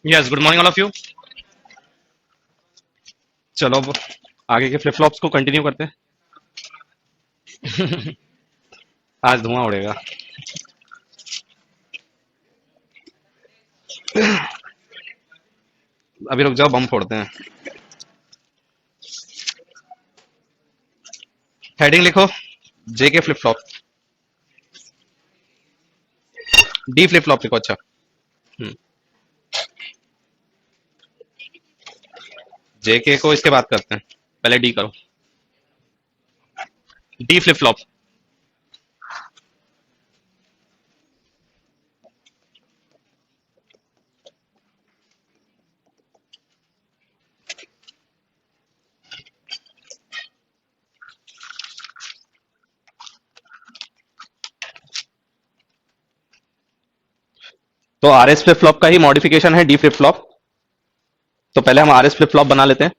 Yes, good morning all of you. चलो अब आगे के फ्लिप फ्लॉप्स को कंटिन्यू करते हैं। आज धुआं उड़ेगा। अभी रुक जाओ, बम फोड़ते हैं। हेडिंग लिखो, जे के flip flop. D flip flop लिखो। अच्छा, जे के को इसके बाद करते हैं, पहले डी करो। D flip flop. तो आर एस फ्लिप फ्लॉप का ही मॉडिफिकेशन है डी फ्लिप फ्लॉप। तो पहले हम आर एस फ्लिप फ्लॉप बना लेते हैं।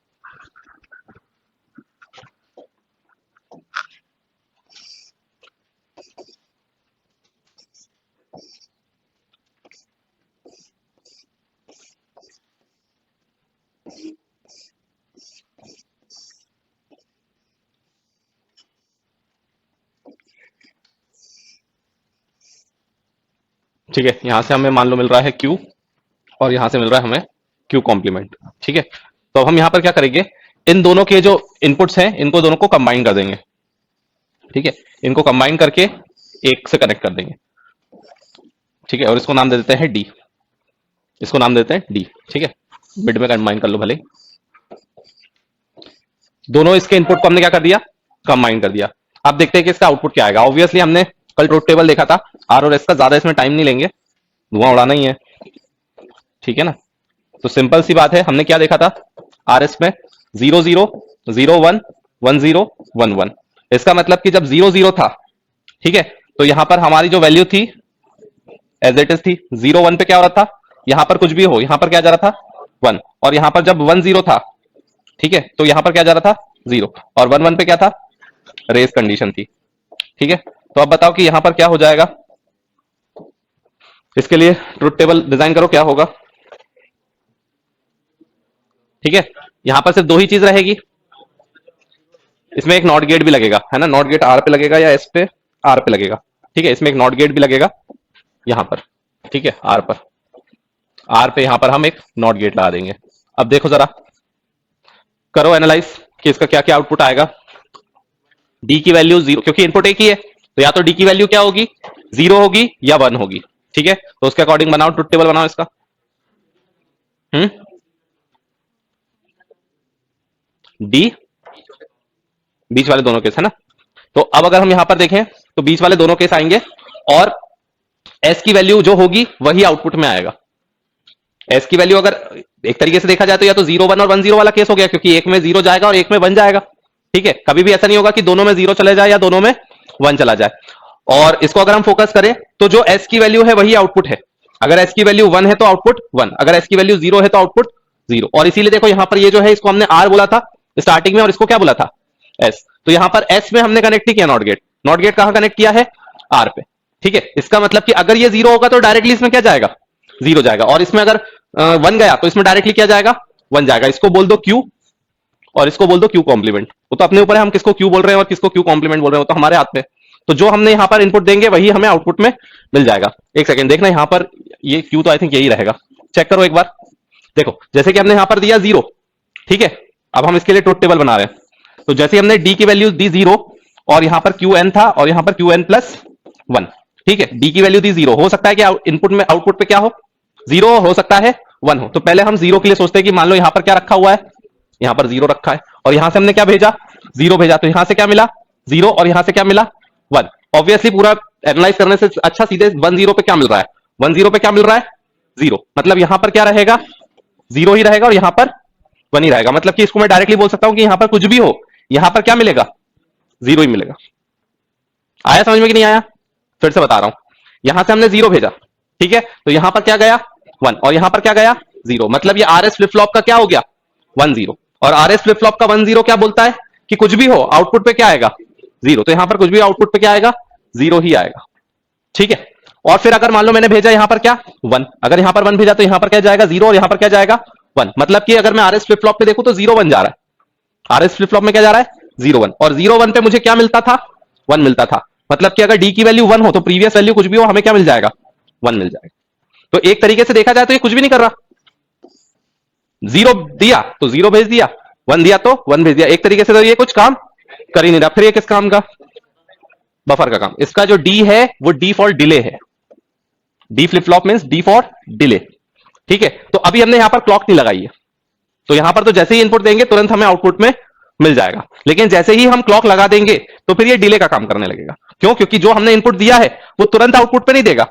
ठीक है, यहां से हमें मान लो मिल रहा है क्यू, और यहां से मिल रहा है हमें क्यू कॉम्प्लीमेंट। ठीक है, तो अब हम यहां पर क्या करेंगे, इन दोनों के जो इनपुट्स हैं इनको दोनों को कंबाइन कर देंगे। ठीक है, इनको कंबाइन करके एक से कनेक्ट कर देंगे। ठीक है, और इसको नाम दे देते हैं डी। इसको नाम देते हैं डी। ठीक है, मिड में कंबाइन कर लो भले। दोनों इसके इनपुट को हमने क्या कर दिया, कंबाइन कर दिया। अब देखते हैं कि इसका आउटपुट क्या आएगा। ऑब्वियसली हमने कल ट्रुथ टेबल देखा था, आर और एस का, ज्यादा इसमें टाइम नहीं लेंगे, धुआं उड़ाना ही है। ठीक है ना, तो सिंपल सी बात है, हमने क्या देखा था आर एस में, 0 0 0 1 1 0 1 1। इसका मतलब कि जब 0 0 था, ठीक है, तो यहां पर हमारी जो वैल्यू थी एज इट इज थी। 0 1 पे क्या हो रहा था, यहां पर कुछ भी हो, यहां पर क्या जा रहा था 1। और यहां पर जब 1 0 था, ठीक है, तो यहां पर क्या जा रहा था 0। और 1 1 पे क्या था, रेस कंडीशन थी। ठीक है, तो अब बताओ कि यहां पर क्या हो जाएगा। इसके लिए ट्रुथ टेबल डिजाइन करो, क्या होगा। ठीक है, यहां पर सिर्फ दो ही चीज रहेगी, इसमें एक नॉट गेट भी लगेगा, है ना। नॉट गेट आर पे लगेगा या एस पे, आर पे लगेगा। ठीक है, इसमें एक नॉट गेट भी लगेगा यहां पर। ठीक है, आर पर, आर पे यहां पर हम एक नॉट गेट लगा देंगे। अब देखो जरा, करो एनालाइज कि इसका क्या क्या आउटपुट आएगा। डी की वैल्यू 0, क्योंकि इनपुट एक ही है, तो या तो डी की वैल्यू क्या होगी, 0 होगी या 1 होगी। ठीक है, तो उसके अकॉर्डिंग बनाओ, ट्रुथ टेबल बनाओ इसका। हम्म, डी, बीच वाले दोनों केस है ना। तो अब अगर हम यहां पर देखें तो बीच वाले दोनों केस आएंगे, और एस की वैल्यू जो होगी वही आउटपुट में आएगा। एस की वैल्यू अगर एक तरीके से देखा जाए तो या तो 0 1 और 1 0 वाला केस हो गया, क्योंकि एक में 0 जाएगा और एक में 1 जाएगा। ठीक है, कभी भी ऐसा नहीं होगा कि दोनों में 0 चले जाए या दोनों में 1 चला जाए। और इसको अगर हम फोकस करें तो जो एस की वैल्यू है वही आउटपुट है। अगर एस की वैल्यू 1 है तो आउटपुट 1, अगर एस की वैल्यू 0 है तो आउटपुट 0। और इसीलिए देखो यहां पर ये जो है, इसको हमने आर बोला था स्टार्टिंग में, और इसको क्या बोला था, एस। तो यहां पर एस में हमने कनेक्ट किया नॉट गेट। नॉट गेट कहां कनेक्ट किया है, आर पे। ठीक है, इसका मतलब कि अगर ये 0 होगा तो डायरेक्टली इसमें क्या जाएगा, 0 जाएगा। और इसमें अगर 1 गया तो इसमें डायरेक्टली क्या जाएगा, 1 जाएगा। इसको बोल दो क्यू, और इसको बोल दो क्यू कॉम्प्लीमेंट। वो तो अपने ऊपर है, हम किसको क्यू बोल रहे हैं और किसको क्यू कॉम्प्लीमेंट बोल रहे हैं, वो तो हमारे हाथ में। तो जो हमने यहां पर इनपुट देंगे वही हमें आउटपुट में मिल जाएगा। एक सेकंड देखना, यहां पर ये क्यू तो आई थिंक यही रहेगा, चेक करो एक बार। देखो जैसे कि हमने यहां पर दिया 0, ठीक है, अब हम इसके लिए ट्रुथ टेबल बना रहे हैं। तो जैसे हमने डी की वैल्यू दी 0, और यहां पर क्यू एन था, और यहां पर क्यू एन प्लस 1। ठीक है, डी की वैल्यू दी 0, हो सकता है कि इनपुट में, आउटपुट पे क्या हो, 0 हो सकता है 1 हो। तो पहले हम 0 के लिए सोचते हैं कि मान लो यहां पर क्या रखा हुआ है, यहां पर 0 रखा है, और यहां से हमने क्या भेजा, 0 भेजा। तो यहां से क्या मिला 0, और यहां से क्या मिला 1। ऑब्वियसली पूरा एनालाइज करने से अच्छा सीधे 1 0 पे क्या मिल रहा है, 1 0 पे क्या मिल रहा है 0। मतलब यहां पर क्या रहेगा, 0 ही रहेगा, और यहां पर 1 ही रहेगा। मतलब कि इसको मैं डायरेक्टली बोल सकता हूं कि यहां पर कुछ भी हो, यहां पर क्या मिलेगा, 0 ही मिलेगा। आया समझ में कि नहीं आया, फिर से बता रहा हूं। यहां से हमने 0 भेजा, ठीक है, तो यहां पर क्या गया 1, और यहां पर क्या गया 0। मतलब ये आरएस फ्लिप फ्लॉप का क्या हो गया 1 0। और आरएस फ्लिप फ्लॉप का 1 0 क्या बोलता है कि कुछ भी हो आउटपुट पे क्या आएगा 0। तो यहां पर कुछ भी आउटपुट पे क्या आएगा 0 ही आएगा। ठीक है, और फिर अगर मान लो मैंने भेजा यहां पर क्या 1, अगर यहां पर 1 भेजा तो यहां पर क्या जाएगा 0 और यहां पर क्या जाएगा 1। मतलब कि अगर मैं आरएस फ्लिप फ्लॉप पे देखूं तो 0 1 जा रहा है, आरएस फ्लिप फ्लॉप में क्या जा रहा है 0 1, और 0 1 पे मुझे क्या मिलता था 1 मिलता था। मतलब कि अगर डी की वैल्यू 1 हो तो प्रीवियस वैल्यू कुछ भी हो हमें क्या मिल जाएगा 1 मिल जाएगा। तो एक तरीके से देखा जाए तो ये कुछ भी नहीं कर रहा, 0 दिया तो 0 भेज दिया, 1 दिया तो 1 भेज दिया, एक तरीके से तो ये कुछ काम कर ही नहीं रहा। फिर ये किस काम का, बफर का काम। इसका जो डी है वो डी फॉर डिले है, D flip flop means D for delay. ठीक है, तो अभी हमने यहां पर क्लॉक नहीं लगाई है, तो यहां पर तो जैसे ही इनपुट देंगे तुरंत हमें आउटपुट में मिल जाएगा, लेकिन जैसे ही हम क्लॉक लगा देंगे तो फिर ये डिले का काम करने लगेगा। क्यों? क्योंकि जो हमने इनपुट दिया है वो तुरंत आउटपुट पे नहीं देगा,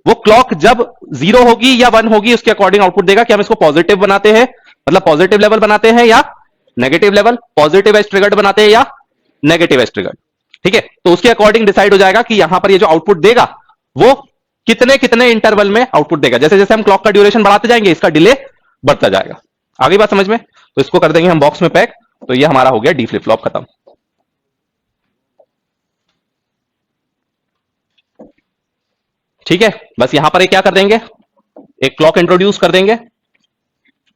वो क्लॉक जब 0 होगी या 1 होगी उसके अकॉर्डिंग आउटपुट देगा कि हम इसको पॉजिटिव बनाते हैं, मतलब पॉजिटिव लेवल बनाते हैं या negative level, positive edge triggered बनाते हैं या नेगेटिव एज ट्रिगर्ड। ठीक है, तो उसके अकॉर्डिंग डिसाइड हो जाएगा कि यहां पर ये जो आउटपुट देगा वो कितने कितने इंटरवल में आउटपुट देगा। जैसे जैसे हम क्लॉक का ड्यूरेशन बढ़ाते जाएंगे इसका डिले बढ़ता जाएगा। आगे बात समझ में? तो इसको कर देंगे हम बॉक्स में पैक। तो ये हमारा हो गया डी फ्लिप फ्लॉप खत्म। ठीक है, बस यहां पर एक क्या कर देंगे, एक क्लॉक इंट्रोड्यूस कर देंगे।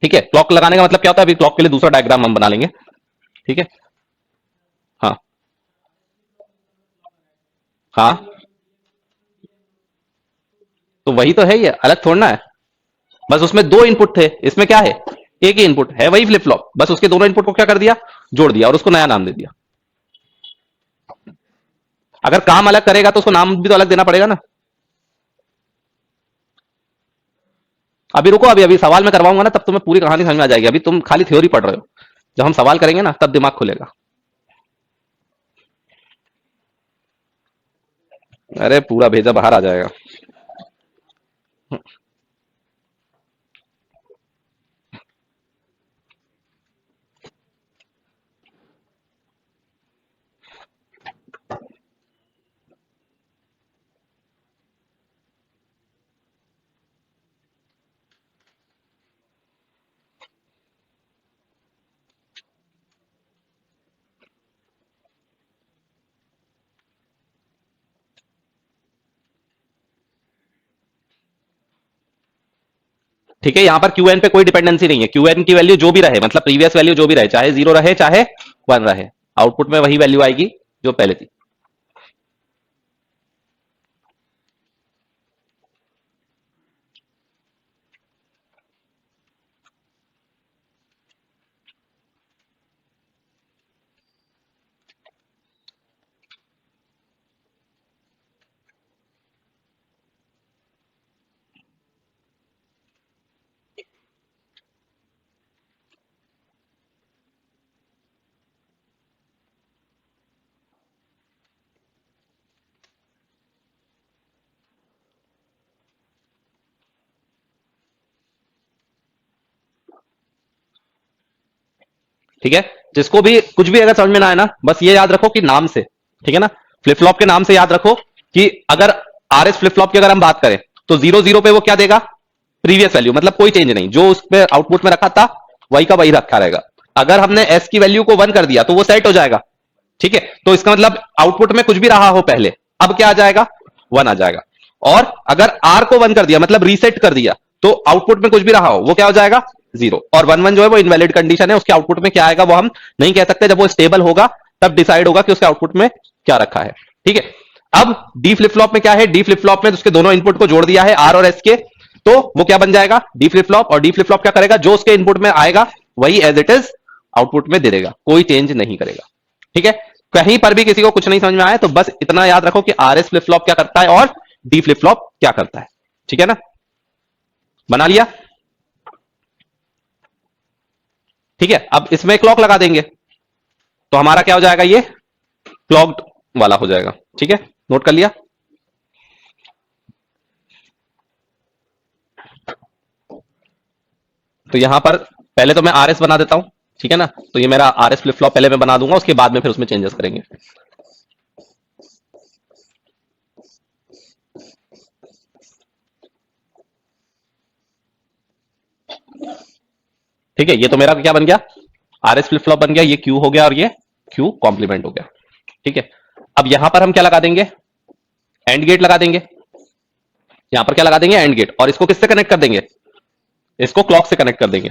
ठीक है, क्लॉक लगाने का मतलब क्या होता है, अभी क्लॉक के लिए दूसरा डायग्राम हम बना लेंगे। ठीक है, हाँ हाँ, तो वही तो है, ये अलग थोड़ा है। बस उसमें 2 इनपुट थे, इसमें क्या है एक ही इनपुट है, वही फ्लिप फ्लॉप, बस उसके दोनों इनपुट को क्या कर दिया जोड़ दिया और उसको नया नाम दे दिया। अगर काम अलग करेगा तो उसको नाम भी तो अलग देना पड़ेगा ना। अभी रुको, अभी अभी सवाल में करवाऊंगा ना तब तुम्हें पूरी कहानी समझ में आ जाएगी, अभी तुम खाली थ्योरी पढ़ रहे हो, जब हम सवाल करेंगे ना तब दिमाग खुलेगा। अरे पूरा भेजा बाहर आ जाएगा। ठीक है, यहां पर क्यू एन पे कोई डिपेंडेंसी नहीं है, क्यू एन की वैल्यू जो भी रहे, मतलब प्रीवियस वैल्यू जो भी रहे, चाहे 0 रहे चाहे 1 रहे, आउटपुट में वही वैल्यू आएगी जो पहले थी। ठीक है, जिसको भी कुछ भी अगर समझ में ना आए ना, बस ये याद रखो कि नाम से, ठीक है ना, फ्लिप फ्लॉप के नाम से याद रखो कि अगर आरएस फ्लिप फ्लॉप की अगर हम बात करें तो 0 0 पे वो क्या देगा प्रीवियस वैल्यू, मतलब कोई चेंज नहीं, जो उस पे आउटपुट में रखा था वही का वही रखा रहेगा। अगर हमने एस की वैल्यू को 1 कर दिया तो वो सेट हो जाएगा। ठीक है, तो इसका मतलब आउटपुट में कुछ भी रहा हो पहले, अब क्या आ जाएगा 1 आ जाएगा। और अगर आर को 1 कर दिया मतलब रीसेट कर दिया तो आउटपुट में कुछ भी रहा हो वो क्या हो जाएगा 0। और 1 1 जो है वो इनवैलिड कंडीशन है, उसके आउटपुट में क्या आएगा वो हम नहीं कह सकते, जब वो स्टेबल होगा तब डिसाइड होगा कि उसके आउटपुट में क्या रखा है। ठीक है, अब डी फ्लिप फ्लॉप में क्या है, डी फ्लिप फ्लॉप में उसके दोनों इनपुट को जोड़ दिया है आर और एस के, तो वो क्या बन जाएगा डी फ्लिप फ्लॉप। और डी फ्लिप फ्लॉप क्या करेगा, जो उसके इनपुट में आएगा वही एज इट इज आउटपुट में दे देगा, कोई चेंज नहीं करेगा। ठीक है, कहीं पर भी किसी को कुछ नहीं समझ में आया तो बस इतना याद रखो कि आर एस फ्लिप फ्लॉप क्या करता है और डी फ्लिप फ्लॉप क्या करता है। ठीक है ना, बना लिया। ठीक है, अब इसमें क्लॉक लगा देंगे तो हमारा क्या हो जाएगा, ये क्लॉक्ड वाला हो जाएगा। ठीक है, नोट कर लिया। तो यहां पर पहले तो मैं आरएस बना देता हूं, ठीक है ना, तो ये मेरा आरएस फ्लिप फ्लॉप पहले मैं बना दूंगा, उसके बाद में फिर उसमें चेंजेस करेंगे। ठीक है, ये तो मेरा क्या बन गया आरएस फ्लिप फ्लॉप बन गया, ये क्यू हो गया और ये क्यू कॉम्प्लीमेंट हो गया। ठीक है, अब यहां पर हम क्या लगा देंगे, एंड गेट लगा देंगे। यहां पर क्या लगा देंगे, एंड गेट, और इसको किससे कनेक्ट कर देंगे, इसको क्लॉक से कनेक्ट कर देंगे।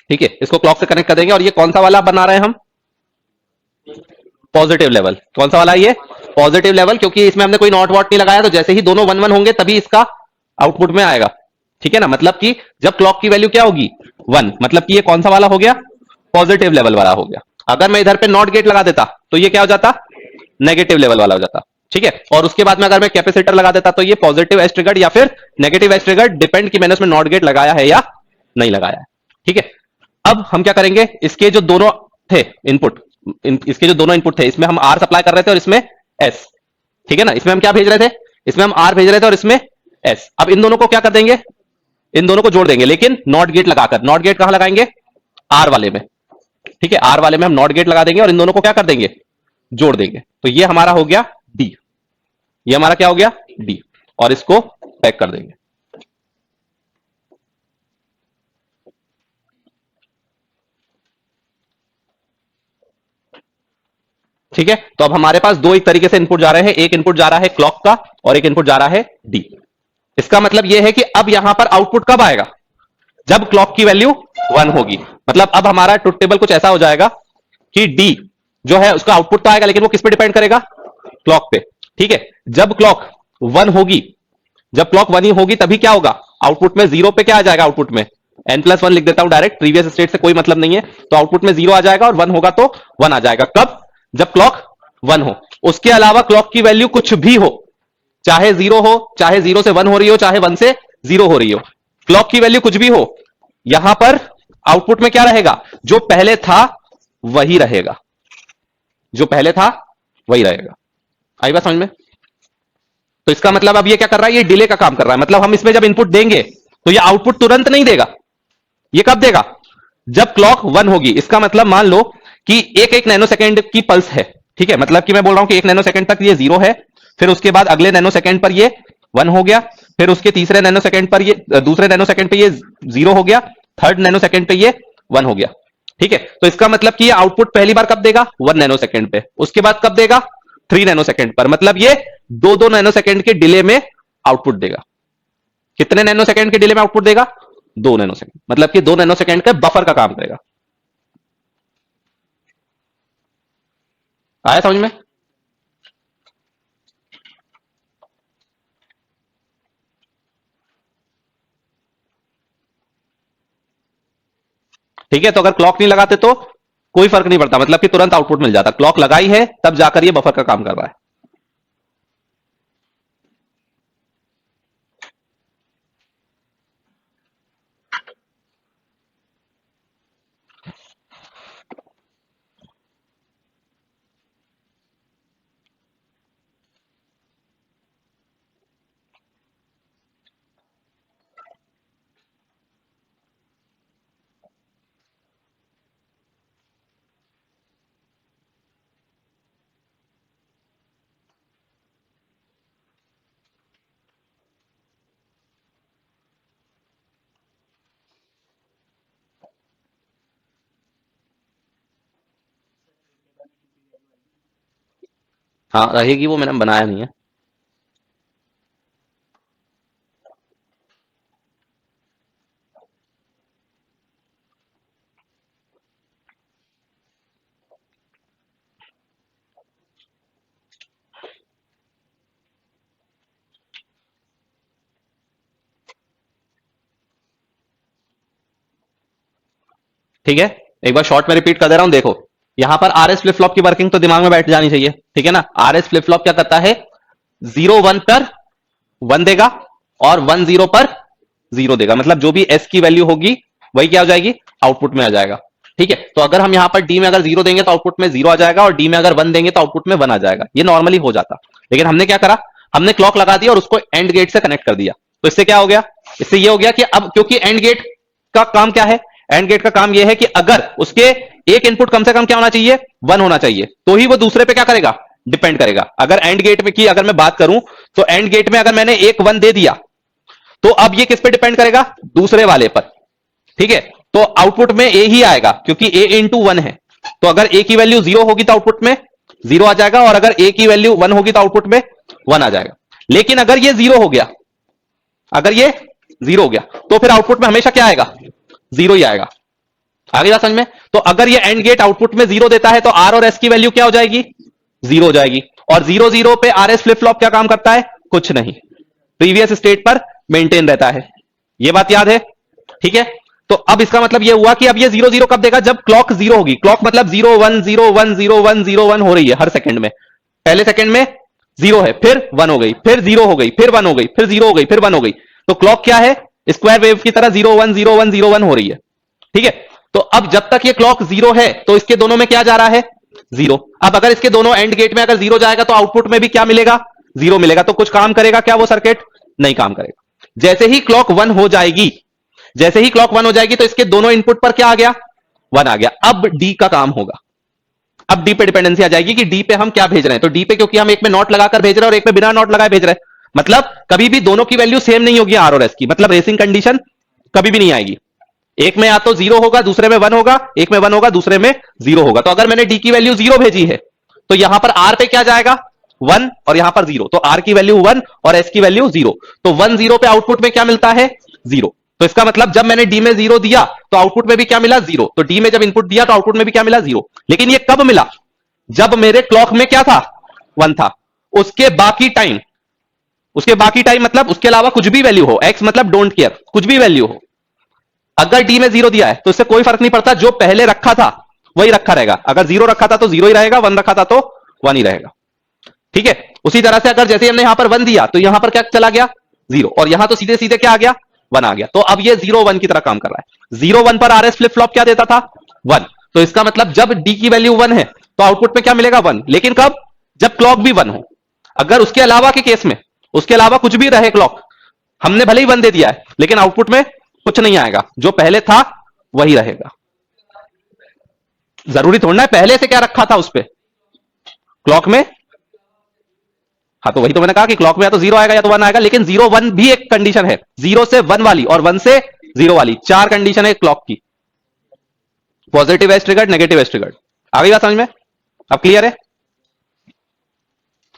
ठीक है, इसको क्लॉक से कनेक्ट कर देंगे। और ये कौन सा वाला बना रहे हैं हम, पॉजिटिव लेवल। कौन सा वाला है ये, पॉजिटिव लेवल, क्योंकि इसमें हमने कोई नॉट वॉट नहीं लगाया, तो जैसे ही दोनों 1 1 होंगे तभी इसका आउटपुट में आएगा। ठीक है ना, मतलब कि जब क्लॉक की वैल्यू क्या होगी 1, मतलब कि ये कौन सा वाला हो गया, पॉजिटिव लेवल वाला हो गया। अगर मैं इधर पे नॉट गेट लगा देता तो ये क्या हो जाता, नेगेटिव लेवल वाला हो जाता। ठीक है, और उसके बाद में अगर मैं कैपेसिटर लगा देता तो ये पॉजिटिव एज ट्रिगर्ड या फिर नेगेटिव एज ट्रिगर्ड, डिपेंड कि मैंने उसमें नॉट गेट लगाया है या नहीं लगाया है। ठीक है, अब हम क्या करेंगे, इसके जो दोनों थे इनपुट, इसके जो दोनों इनपुट थे, इसमें हम आर सप्लाई कर रहे थे और इसमें एस। ठीक है ना, इसमें हम क्या भेज रहे थे, इसमें हम आर भेज रहे थे और इसमें एस। अब इन दोनों को क्या कर देंगे, इन दोनों को जोड़ देंगे, लेकिन नॉट गेट लगाकर। नॉट गेट कहां लगाएंगे, आर वाले में। ठीक है, आर वाले में हम नॉट गेट लगा देंगे और इन दोनों को क्या कर देंगे, जोड़ देंगे। तो ये हमारा हो गया डी, ये हमारा क्या हो गया, डी, और इसको पैक कर देंगे। ठीक है, तो अब हमारे पास दो एक तरीके से इनपुट जा रहे हैं, एक इनपुट जा रहा है क्लॉक का और एक इनपुट जा रहा है डी। इसका मतलब यह है कि अब यहां पर आउटपुट कब आएगा, जब क्लॉक की वैल्यू 1 होगी। मतलब अब हमारा ट्रुथ टेबल कुछ ऐसा हो जाएगा कि डी जो है उसका आउटपुट तो आएगा, लेकिन वो किस पे डिपेंड करेगा, क्लॉक पे। ठीक है, जब क्लॉक 1 होगी, जब क्लॉक 1 ही होगी तभी क्या होगा, आउटपुट में 0 पे क्या आ जाएगा, आउटपुट में n+1 लिख देता हूं डायरेक्ट, प्रीवियस स्टेट से कोई मतलब नहीं है, तो आउटपुट में 0 आ जाएगा और 1 होगा तो 1 आ जाएगा। कब, जब क्लॉक 1 हो। उसके अलावा क्लॉक की वैल्यू कुछ भी हो, चाहे 0 हो, चाहे 0 से 1 हो रही हो, चाहे 1 से 0 हो रही हो, क्लॉक की वैल्यू कुछ भी हो, यहां पर आउटपुट में क्या रहेगा, जो पहले था वही रहेगा, जो पहले था वही रहेगा। आई बात समझ में। तो इसका मतलब अब ये क्या कर रहा है, ये डिले का काम कर रहा है। मतलब हम इसमें जब इनपुट देंगे तो ये आउटपुट तुरंत नहीं देगा, ये कब देगा, जब क्लॉक 1 होगी। इसका मतलब मान लो कि एक एक नैनो सेकेंड की पल्स है। ठीक है, मतलब कि मैं बोल रहा हूं कि 1 नैनो सेकेंड तक ये 0 है, फिर उसके बाद अगले नैनो सेकेंड पर ये 1 हो गया, फिर उसके तीसरे नैनो सेकेंड पर ये, दूसरे नैनो सेकेंड पे ये 0 हो गया, थर्ड नैनो सेकेंड पे ये 1 हो गया। ठीक है, तो इसका मतलब कि ये आउटपुट पहली बार कब देगा, 1 नैनो सेकेंड पे, उसके बाद कब देगा, 3 नैनो सेकेंड पर। मतलब ये 2 नैनो सेकेंड के डिले में आउटपुट देगा। कितने नैनो सेकेंड के डिले में आउटपुट देगा, 2 नैनो सेकेंड, मतलब कि 2 नैनो सेकेंड का बफर का काम करेगा। आया समझ में। ठीक है, तो अगर क्लॉक नहीं लगाते तो कोई फर्क नहीं पड़ता, मतलब कि तुरंत आउटपुट मिल जाता। क्लॉक लगाई है तब जाकर ये बफर का काम कर रहा है। हाँ रहेगी, वो मैंने बनाया नहीं है। ठीक है, एक बार शॉर्ट में रिपीट कर दे रहा हूं, देखो यहां पर आरएस फ्लिप फ्लॉप की वर्किंग तो दिमाग में बैठ जानी चाहिए। ठीक है ना, आरएस फ्लिप फ्लॉप क्या करता है, 0 1 पर 1 देगा और 1 0 पर 0 देगा। मतलब जो भी एस की वैल्यू होगी वही क्या हो जाएगी, आउटपुट में आ जाएगा। ठीक है, तो अगर हम यहां पर डी में अगर 0 देंगे तो आउटपुट में 0 आ जाएगा, और डी में अगर 1 देंगे तो आउटपुट में 1 आ जाएगा। ये नॉर्मली हो जाता, लेकिन हमने क्या करा, हमने क्लॉक लगा दिया और उसको एंड गेट से कनेक्ट कर दिया। तो इससे क्या हो गया, इससे ये हो गया कि अब क्योंकि एंड गेट का काम क्या है, एंड गेट का काम यह है कि अगर उसके एक इनपुट कम से कम क्या होना चाहिए, 1 होना चाहिए, तो ही वो दूसरे पे क्या करेगा, डिपेंड करेगा। अगर एंड गेट में की अगर मैं बात करूं तो एंड गेट में अगर मैंने एक 1 दे दिया तो अब ये किस पे डिपेंड करेगा, दूसरे वाले पर। ठीक है, तो आउटपुट में ए ही आएगा क्योंकि ए इंटू 1 है। तो अगर ए की वैल्यू 0 होगी तो आउटपुट में 0 आ जाएगा, और अगर ए की वैल्यू 1 होगी तो आउटपुट में 1 आ जाएगा। लेकिन अगर ये 0 हो गया, अगर ये 0 हो गया तो फिर आउटपुट में हमेशा क्या आएगा? 0 ही आएगा। आगे बात समझ में? तो अगर ये एंड गेट आउटपुट में 0 देता है तो आर और एस की वैल्यू क्या हो जाएगी? 0 हो जाएगी। और 0 0 पे आर एस फ्लिप फ्लॉप क्या काम करता है? कुछ नहीं, प्रीवियस स्टेट पर मेंटेन रहता है। ये बात याद है? ठीक है। तो अब इसका मतलब ये हुआ कि अब ये 0 0 कब देगा? जब क्लॉक 0 होगी। क्लॉक मतलब 0 1 0 1 0 1 0 1 हो रही है हर सेकंड में। पहले सेकंड में 0 है, फिर 1 हो गई, फिर 0 हो गई, फिर 1 हो गई, फिर 0 हो गई, फिर 1 हो गई। तो क्लॉक क्या है? स्क्वायर वेव की तरह 0 1 0 1 0 1 हो रही है। ठीक है। तो अब जब तक ये क्लॉक 0 है तो इसके दोनों में क्या जा रहा है? 0। अब अगर इसके दोनों एंड गेट में अगर 0 जाएगा तो आउटपुट में भी क्या मिलेगा? 0 मिलेगा। तो कुछ काम करेगा क्या वो सर्किट? नहीं काम करेगा। जैसे ही क्लॉक 1 हो जाएगी, जैसे ही क्लॉक 1 हो जाएगी तो इसके दोनों इनपुट पर क्या आ गया? 1 आ गया। अब डी का काम होगा। अब डी पे डिपेंडेंसी आ जाएगी कि डी पे हम क्या भेज रहे हैं। तो डी पे क्योंकि हम एक में नॉट लगाकर भेज रहे हैं और एक में बिना नॉट लगाए भेज रहे हैं, मतलब कभी भी दोनों की वैल्यू सेम नहीं होगी आर और एस की, मतलब रेसिंग कंडीशन कभी भी नहीं आएगी। एक में या तो 0 होगा, दूसरे में 1 होगा, एक में 1 होगा, दूसरे में 0 होगा। तो अगर मैंने डी की वैल्यू 0 भेजी है तो यहां पर आर पे क्या जाएगा? 1 और यहां पर 0। तो आर की वैल्यू 1 और एस की वैल्यू 0। तो 1 0 पे आउटपुट में क्या मिलता है? 0। तो इसका मतलब जब मैंने डी में 0 दिया तो आउटपुट में भी क्या मिला? 0। तो डी में जब इनपुट दिया तो आउटपुट में भी क्या मिला? 0। लेकिन ये कब मिला? जब मेरे क्लॉक में क्या था? 1 था। उसके बाकी टाइम, उसके बाकी टाइम मतलब उसके अलावा कुछ भी वैल्यू हो, एक्स मतलब डोंट केयर, कुछ भी वैल्यू हो, अगर डी में 0 दिया है तो इससे कोई फर्क नहीं पड़ता, जो पहले रखा था वही रखा रहेगा। अगर 0 रखा था तो 0 ही रहेगा, 1 रखा था तो 1 ही रहेगा। ठीक है। उसी तरह से अगर जैसे हमने यहां पर 1 दिया तो यहां पर क्या चला गया? 0। और यहां तो सीधे सीधे क्या आ गया? 1 आ गया। तो अब ये 0 1 की तरह काम कर रहा है। 0 1 पर आरएस फ्लिप फ्लॉप क्या देता था? 1। तो इसका मतलब जब डी की वैल्यू 1 है तो आउटपुट में क्या मिलेगा? 1। लेकिन कब? जब क्लॉक भी 1 हो। अगर उसके अलावा के केस में, उसके अलावा कुछ भी रहे क्लॉक, हमने भले ही 1 दे दिया है लेकिन आउटपुट में कुछ नहीं आएगा, जो पहले था वही रहेगा। जरूरी थोड़ा है पहले से क्या रखा था उस पर क्लॉक में। हाँ तो वही तो मैंने कहा कि क्लॉक में या तो 0 आएगा या तो 1 आएगा, लेकिन 0 1 भी एक कंडीशन है। 0 से 1 वाली और 1 से 0 वाली, 4 कंडीशन है क्लॉक की। Positive edge triggered, negative edge triggered. आ गई बात समझ में? अब क्लियर है?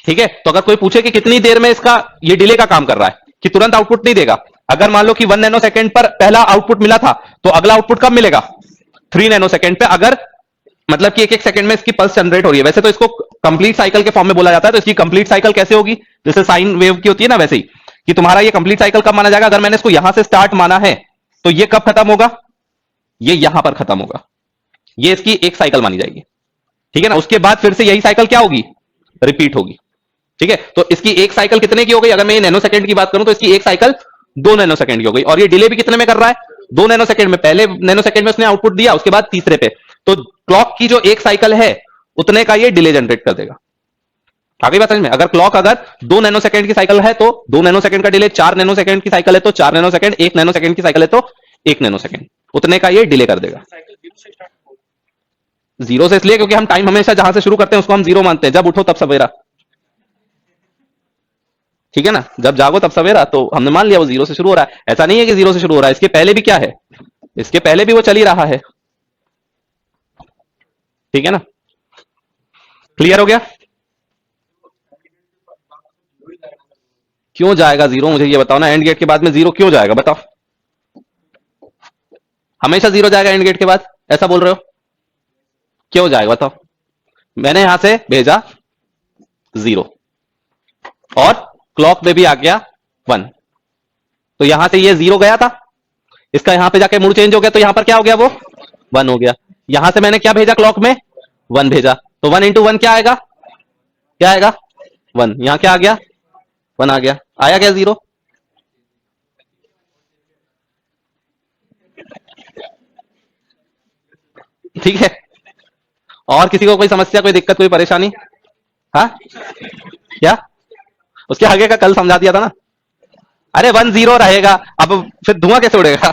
ठीक है। तो अगर कोई पूछे कि कितनी देर में इसका ये डिले का काम कर रहा है, कि तुरंत आउटपुट नहीं देगा। अगर मान लो कि 1 नैनो सेकंड पर पहला आउटपुट मिला था तो अगला आउटपुट कब मिलेगा? 3 नैनो सेकंड पे। अगर मतलब कि एक एक सेकंड में इसकी पल्स जनरेट हो रही है। वैसे तो इसको कंप्लीट साइकिल के फॉर्म में बोला जाता है। तो इसकी कंप्लीट साइकिल कैसे होगी? जैसे साइन वेव की होती है ना, वैसे ही कि तुम्हारा ये कंप्लीट साइकिल कब माना जाएगा? अगर मैंने इसको यहां से स्टार्ट माना है तो ये कब खत्म होगा? ये यहां पर खत्म होगा। ये इसकी एक साइकिल मानी जाएगी। ठीक है ना। उसके बाद फिर से यही साइकिल क्या होगी? रिपीट होगी। ठीक है। तो इसकी एक साइकिल कितने की हो गई? अगर मैं ये नैनो सेकंड की बात करूं तो इसकी एक साइकिल 2 नैनो सेकंड की हो गई। और ये डिले भी कितने में कर रहा है? 2 नैनो सेकंड में। पहले नैनो सेकंड में उसने आउटपुट दिया, उसके बाद तीसरे पे। तो क्लॉक की जो एक साइकिल है उतने का ये डिले जनरेट कर देगा। आगे बात समझ में? अगर क्लॉक अगर 2 नैनो सेकंड की साइकिल है तो 2 नैनो सेकंड का डिले, 4 नैनो सेकंड की साइकिल है तो 4 नैनो सेकंड, 1 नैनो सेकंड की साइकिल है तो 1 नैनो सेकंड, उतने का ये डिले कर देगा। 0 से इसलिए क्योंकि हम टाइम हमेशा जहां से शुरू करते हैं उसको हम 0 मानते हैं। जब उठो तब सवेरा। ठीक है ना। जब जागो तब सवेरा। तो हमने मान लिया वो 0 से शुरू हो रहा है। ऐसा नहीं है कि 0 से शुरू हो रहा है, इसके पहले भी क्या है? इसके पहले भी वो चल ही रहा है। ठीक है ना। क्लियर हो गया? क्यों जाएगा 0? मुझे ये बताओ ना, एंड गेट के बाद में 0 क्यों जाएगा? बताओ। हमेशा 0 जाएगा एंड गेट के बाद, ऐसा बोल रहे हो? क्यों जाएगा बताओ? मैंने यहां से भेजा 0 और क्लॉक में भी आ गया 1। तो यहां से ये 0 गया था, इसका यहां पे जाके मूड चेंज हो गया, तो यहां पर क्या हो गया? वो 1 हो गया। यहां से मैंने क्या भेजा? क्लॉक में 1 भेजा। तो 1 इंटू 1 क्या आएगा? क्या आएगा? 1। यहां क्या आ गया? 1 आ गया। आया क्या 0? ठीक है। और किसी को कोई समस्या, कोई दिक्कत, कोई परेशानी? हाँ क्या? उसके आगे का कल समझा दिया था ना। अरे 1 0 रहेगा, अब फिर धुआं कैसे उड़ेगा?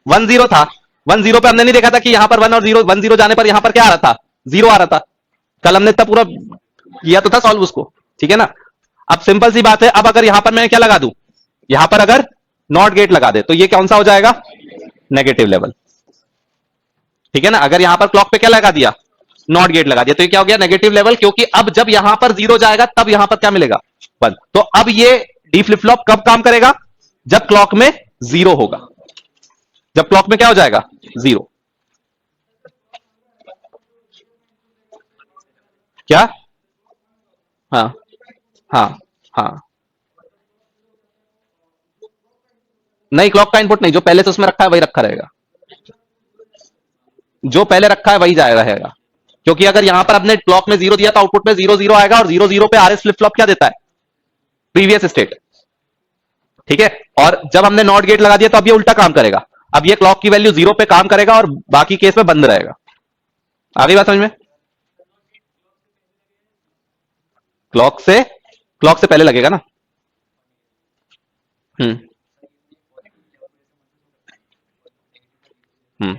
1 0 था। 1 0 पे हमने नहीं देखा था कि यहां पर 1 और 0, 1 0 जाने पर यहां पर क्या आ रहा था? 0 आ रहा था। कल हमने इतना पूरा किया तो था सॉल्व उसको। ठीक है ना। अब सिंपल सी बात है, अब अगर यहां पर मैं क्या लगा दूं? यहां पर अगर नॉट गेट लगा दे तो ये कौन सा हो जाएगा? Negative level. ठीक है ना। अगर यहां पर क्लॉक पे क्या लगा दिया? नॉट गेट लगा दिया, तो ये क्या हो गया नेगेटिव लेवल, क्योंकि अब जब यहां पर 0 जाएगा तब यहां पर क्या मिलेगा 1। तो अब ये डी फ्लिप फ्लॉप कब काम करेगा, जब क्लॉक में 0 होगा, जब क्लॉक में क्या हो जाएगा 0। क्या, हाँ हाँ हाँ, नहीं क्लॉक का इनपुट नहीं, जो पहले से उसमें रखा है वही रखा रहेगा, जो पहले रखा है वही जाएगा रहेगा, क्योंकि अगर यहां पर आपने क्लॉक में 0 दिया तो आउटपुट में 0 0 आएगा, और 0 0 पे आरएस फ्लिप फ्लॉप क्या देता है, प्रीवियस स्टेट। ठीक है, और जब हमने नॉट गेट लगा दिया तो अब ये उल्टा काम करेगा, अब ये क्लॉक की वैल्यू 0 पे काम करेगा और बाकी केस में बंद रहेगा। आगे बात समझ में, क्लॉक से पहले लगेगा ना। हम्म हम्म,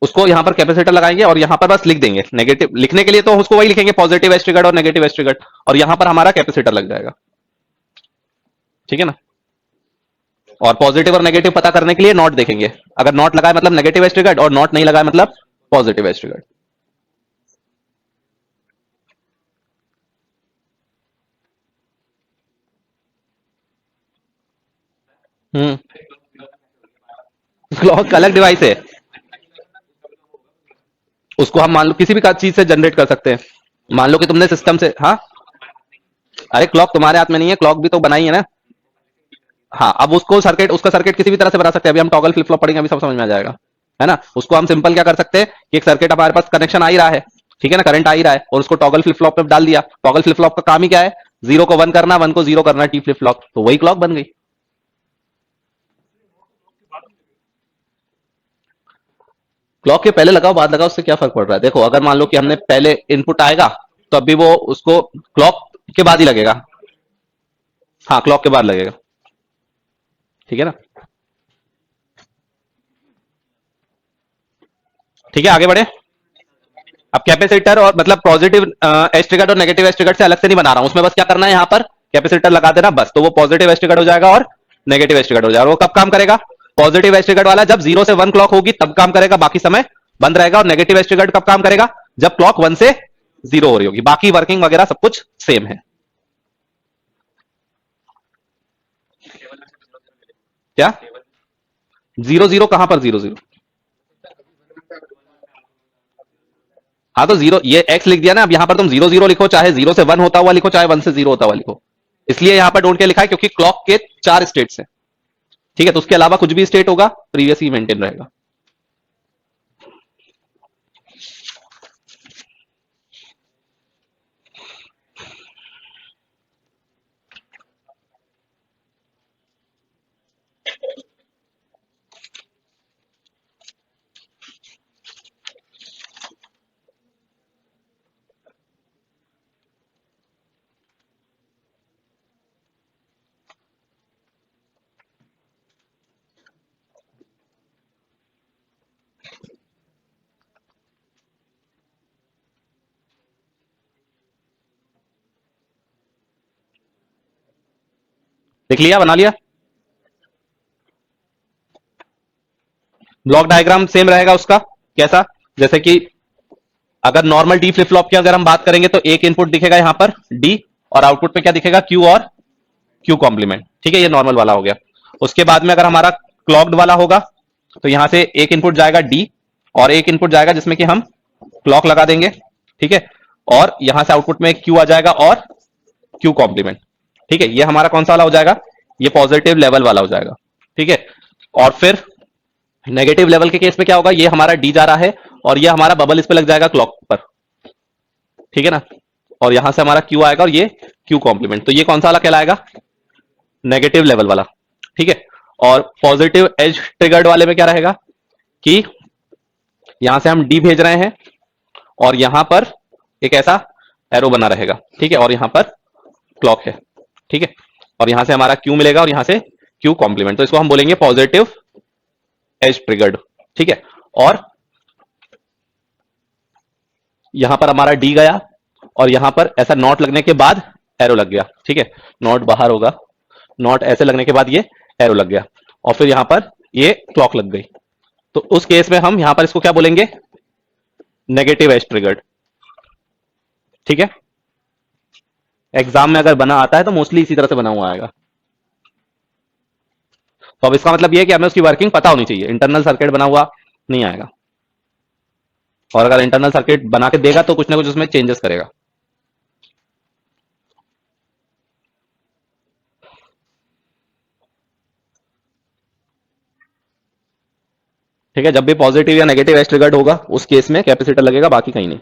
उसको यहां पर कैपेसिटर लगाएंगे और यहां पर बस लिख देंगे नेगेटिव, लिखने के लिए तो उसको वही लिखेंगे पॉजिटिव एज ट्रिगर्ड और नेगेटिव एज ट्रिगर्ड, और यहां पर हमारा कैपेसिटर लग जाएगा। ठीक है ना, और पॉजिटिव और नेगेटिव पता करने के लिए नॉट देखेंगे, अगर नॉट लगाए मतलब नेगेटिव एज ट्रिगर्ड, और नॉट नहीं लगाए मतलब पॉजिटिव एज ट्रिगर्ड। हम्म, क्लॉक अलग डिवाइस है, उसको हम मान लो किसी भी चीज से जनरेट कर सकते हैं। मान लो कि तुमने सिस्टम से, हाँ, अरे क्लॉक तुम्हारे हाथ में नहीं है, क्लॉक भी तो बनाई है ना। हाँ, अब उसको सर्किट, उसका सर्किट किसी भी तरह से बना सकते हैं, अभी हम टॉगल फ्लिप फ्लॉप पढ़ेंगे, अभी सब समझ में आ जाएगा, है ना। उसको हम सिंपल क्या कर सकते हैं कि एक सर्किट हमारे पास कनेक्शन आ ही रहा है, ठीक है ना, करंट आ ही रहा है, और उसको टॉगल फ्लिप फ्लॉप पे डाल दिया। टॉगल फ्लिप फ्लॉप का काम ही क्या है, 0 को 1 करना, 1 को 0 करना, टी फ्लिप फ्लॉप, तो वही क्लॉक बन गई। क्लॉक के पहले लगाओ बाद लगाओ उससे क्या फर्क पड़ रहा है, देखो अगर मान लो कि हमने पहले इनपुट आएगा तो अभी वो उसको क्लॉक के बाद ही लगेगा। हाँ, क्लॉक के बाद लगेगा, ठीक है ना। ठीक है, आगे बढ़े। अब कैपेसिटर और मतलब पॉजिटिव एज ट्रिगर्ड और नेगेटिव एज ट्रिगर्ड से अलग से नहीं बना रहा हूं, उसमें बस क्या करना है, यहां पर कैपेसिटर लगा देना बस, तो वो पॉजिटिव एज ट्रिगर्ड हो जाएगा और नेगेटिव एज ट्रिगर्ड हो जाएगा। वो कब काम करेगा, पॉजिटिव एज ट्रिगर्ड वाला जब 0 से 1 क्लॉक होगी तब काम करेगा, बाकी समय बंद रहेगा, और नेगेटिव एज ट्रिगर्ड कब काम करेगा, जब क्लॉक 1 से 0 हो रही होगी, बाकी वर्किंग वगैरह सब कुछ सेम है। क्या, 0 0 कहां पर 0 0, हाँ तो 0 ये एक्स लिख दिया ना, अब यहां पर तुम 0 0 लिखो, चाहे 0 से 1 होता हुआ लिखो, चाहे 1 से 0 होता हुआ लिखो, इसलिए यहां पर डोंट के लिखा है क्योंकि क्लॉक के 4 स्टेट्स हैं। ठीक है, तो उसके अलावा कुछ भी स्टेट होगा प्रीवियस ही मेंटेन रहेगा। लिख लिया, बना लिया। ब्लॉक डायग्राम सेम रहेगा उसका, कैसा, जैसे कि अगर नॉर्मल डी फ्लिप फ्लॉप की अगर हम बात करेंगे तो एक इनपुट दिखेगा यहां पर डी, और आउटपुट पे क्या दिखेगा क्यू और क्यू कॉम्प्लीमेंट। ठीक है, ये नॉर्मल वाला हो गया। उसके बाद में अगर हमारा क्लॉक्ड वाला होगा तो यहां से एक इनपुट जाएगा डी, और एक इनपुट जाएगा जिसमें कि हम क्लॉक लगा देंगे। ठीक है, और यहां से आउटपुट में क्यू आ जाएगा और क्यू कॉम्प्लीमेंट। ठीक है, ये हमारा कौन सा वाला हो जाएगा, ये पॉजिटिव लेवल वाला हो जाएगा। ठीक है, और फिर नेगेटिव लेवल के केस में क्या होगा, ये हमारा डी जा रहा है और ये हमारा बबल इस पे लग जाएगा क्लॉक पर। ठीक है ना, और यहां से हमारा क्यू आएगा और ये क्यू कॉम्प्लीमेंट, तो ये कौन सा वाला कहलाएगा, नेगेटिव लेवल वाला। ठीक है, और पॉजिटिव एज ट्रिगर्ड वाले में क्या रहेगा कि यहां से हम डी भेज रहे हैं और यहां पर एक ऐसा एरो बना रहेगा। ठीक है, और यहां पर क्लॉक है। ठीक है, और यहां से हमारा क्यू मिलेगा और यहां से क्यू कॉम्प्लीमेंट, तो इसको हम बोलेंगे पॉजिटिव एज ट्रिगर्ड। ठीक है, और यहां पर हमारा डी गया और यहां पर ऐसा नॉट लगने के बाद एरो लग गया। ठीक है, नॉट बाहर होगा, नॉट ऐसे लगने के बाद ये एरो लग गया, और फिर यहां पर ये क्लॉक लग गई, तो उस केस में हम यहां पर इसको क्या बोलेंगे, नेगेटिव एज ट्रिगर्ड। ठीक है, एग्जाम में अगर बना आता है तो मोस्टली इसी तरह से बना हुआ आएगा। तो अब इसका मतलब ये है कि हमें उसकी वर्किंग पता होनी चाहिए, इंटरनल सर्किट बना हुआ नहीं आएगा, और अगर इंटरनल सर्किट बना के देगा तो कुछ ना कुछ उसमें चेंजेस करेगा। ठीक है, जब भी पॉजिटिव या नेगेटिव एज ट्रिगर्ड होगा उस केस में कैपेसिटर लगेगा, बाकी कहीं नहीं।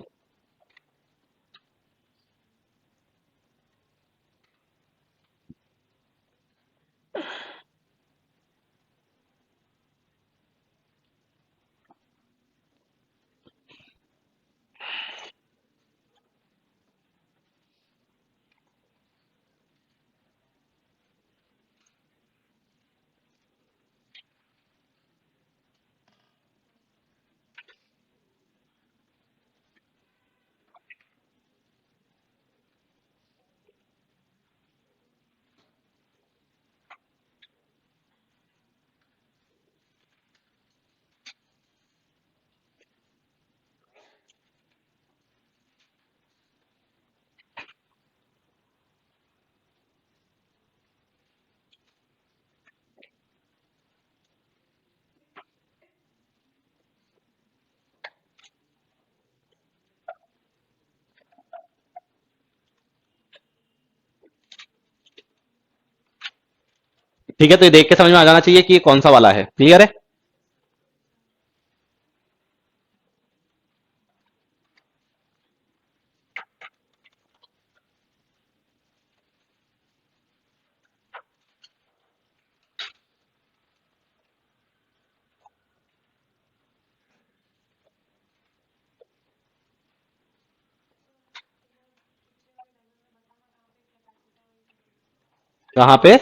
ठीक है, तो ये देख के समझ में आ जाना चाहिए कि ये कौन सा वाला है। क्लियर है? कहां पे?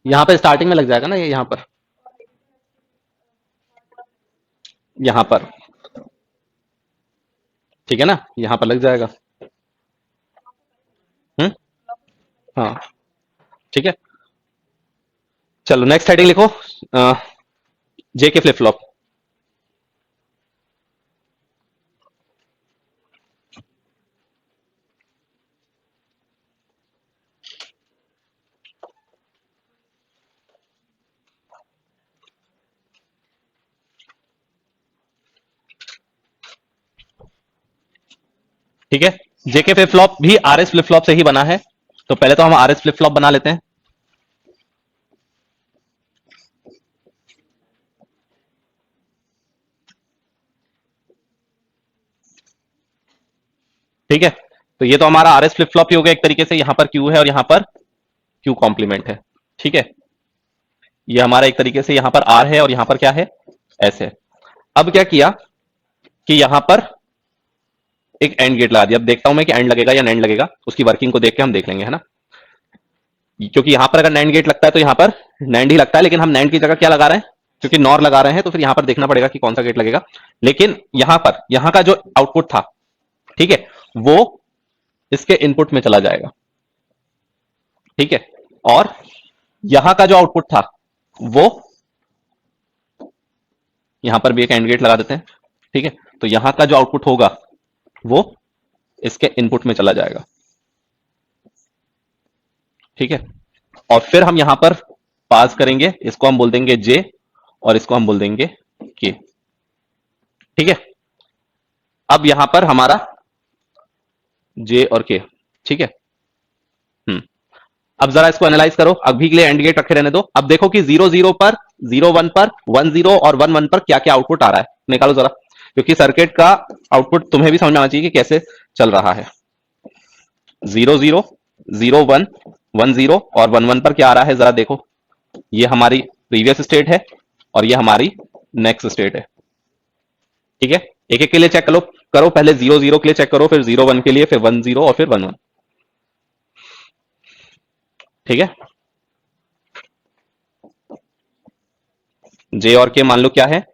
यहां पे स्टार्टिंग में लग जाएगा ना, ये यहां पर, यहां पर। ठीक है ना, यहां पर लग जाएगा। हम्म। हाँ। ठीक है, चलो नेक्स्ट हेडिंग लिखो, जे के फ्लिप फ्लॉप। ठीक है, जेके फ्लिप फ्लॉप भी आरएस फ्लिप फ्लॉप से ही बना है, तो पहले तो हम आरएस फ्लिप फ्लॉप बना लेते हैं। ठीक है, तो ये तो हमारा आरएस फ्लिप फ्लॉप ही हो गया एक तरीके से, यहां पर क्यू है और यहां पर क्यू कॉम्प्लीमेंट है। ठीक है, ये हमारा एक तरीके से यहां पर आर है और यहां पर क्या है, एस है। अब क्या किया कि यहां पर एक एंड गेट लगा दिया। अब देखता हूं मैं कि एंड लगेगा या नैंड लगेगा, उसकी वर्किंग को देख के हम देख लेंगे, है ना। क्योंकि यहां पर अगर नैंड गेट लगता है तो यहां पर नैंड ही लगता है, लेकिन हम नैंड की जगह क्या लगा रहे हैं, क्योंकि नॉर लगा रहे हैं, तो फिर यहां पर देखना पड़ेगा कि कौन सा गेट लगेगा। लेकिन यहां पर यहां का जो आउटपुट था, ठीक है, वो इसके इनपुट में चला जाएगा। ठीक है, और यहां का जो आउटपुट था वो, यहां पर भी एक एंड गेट लगा देते हैं। ठीक है, तो यहां का जो आउटपुट होगा वो इसके इनपुट में चला जाएगा। ठीक है, और फिर हम यहां पर पास करेंगे, इसको हम बोल देंगे जे और इसको हम बोल देंगे के। ठीक है, अब यहां पर हमारा जे और के। ठीक है। हम्म। अब जरा इसको एनालाइज करो, अभी के लिए एंड गेट रखे रहने दो। अब देखो कि 0 0 पर, 0 1 पर, 1 0 और 1 1 पर क्या क्या आउटपुट आ रहा है, निकालो जरा, क्योंकि सर्किट का आउटपुट तुम्हें भी समझ में आना चाहिए कि कैसे चल रहा है। 0 0, 0 1, 1 0 और 1 1 पर क्या आ रहा है, जरा देखो। ये हमारी प्रीवियस स्टेट है और ये हमारी नेक्स्ट स्टेट है। ठीक है, एक एक के लिए चेक करो, पहले 0 0 के लिए चेक करो, फिर 0 1 के लिए, फिर 1 0 और फिर 1 1। ठीक है, जे और के मान लो क्या है,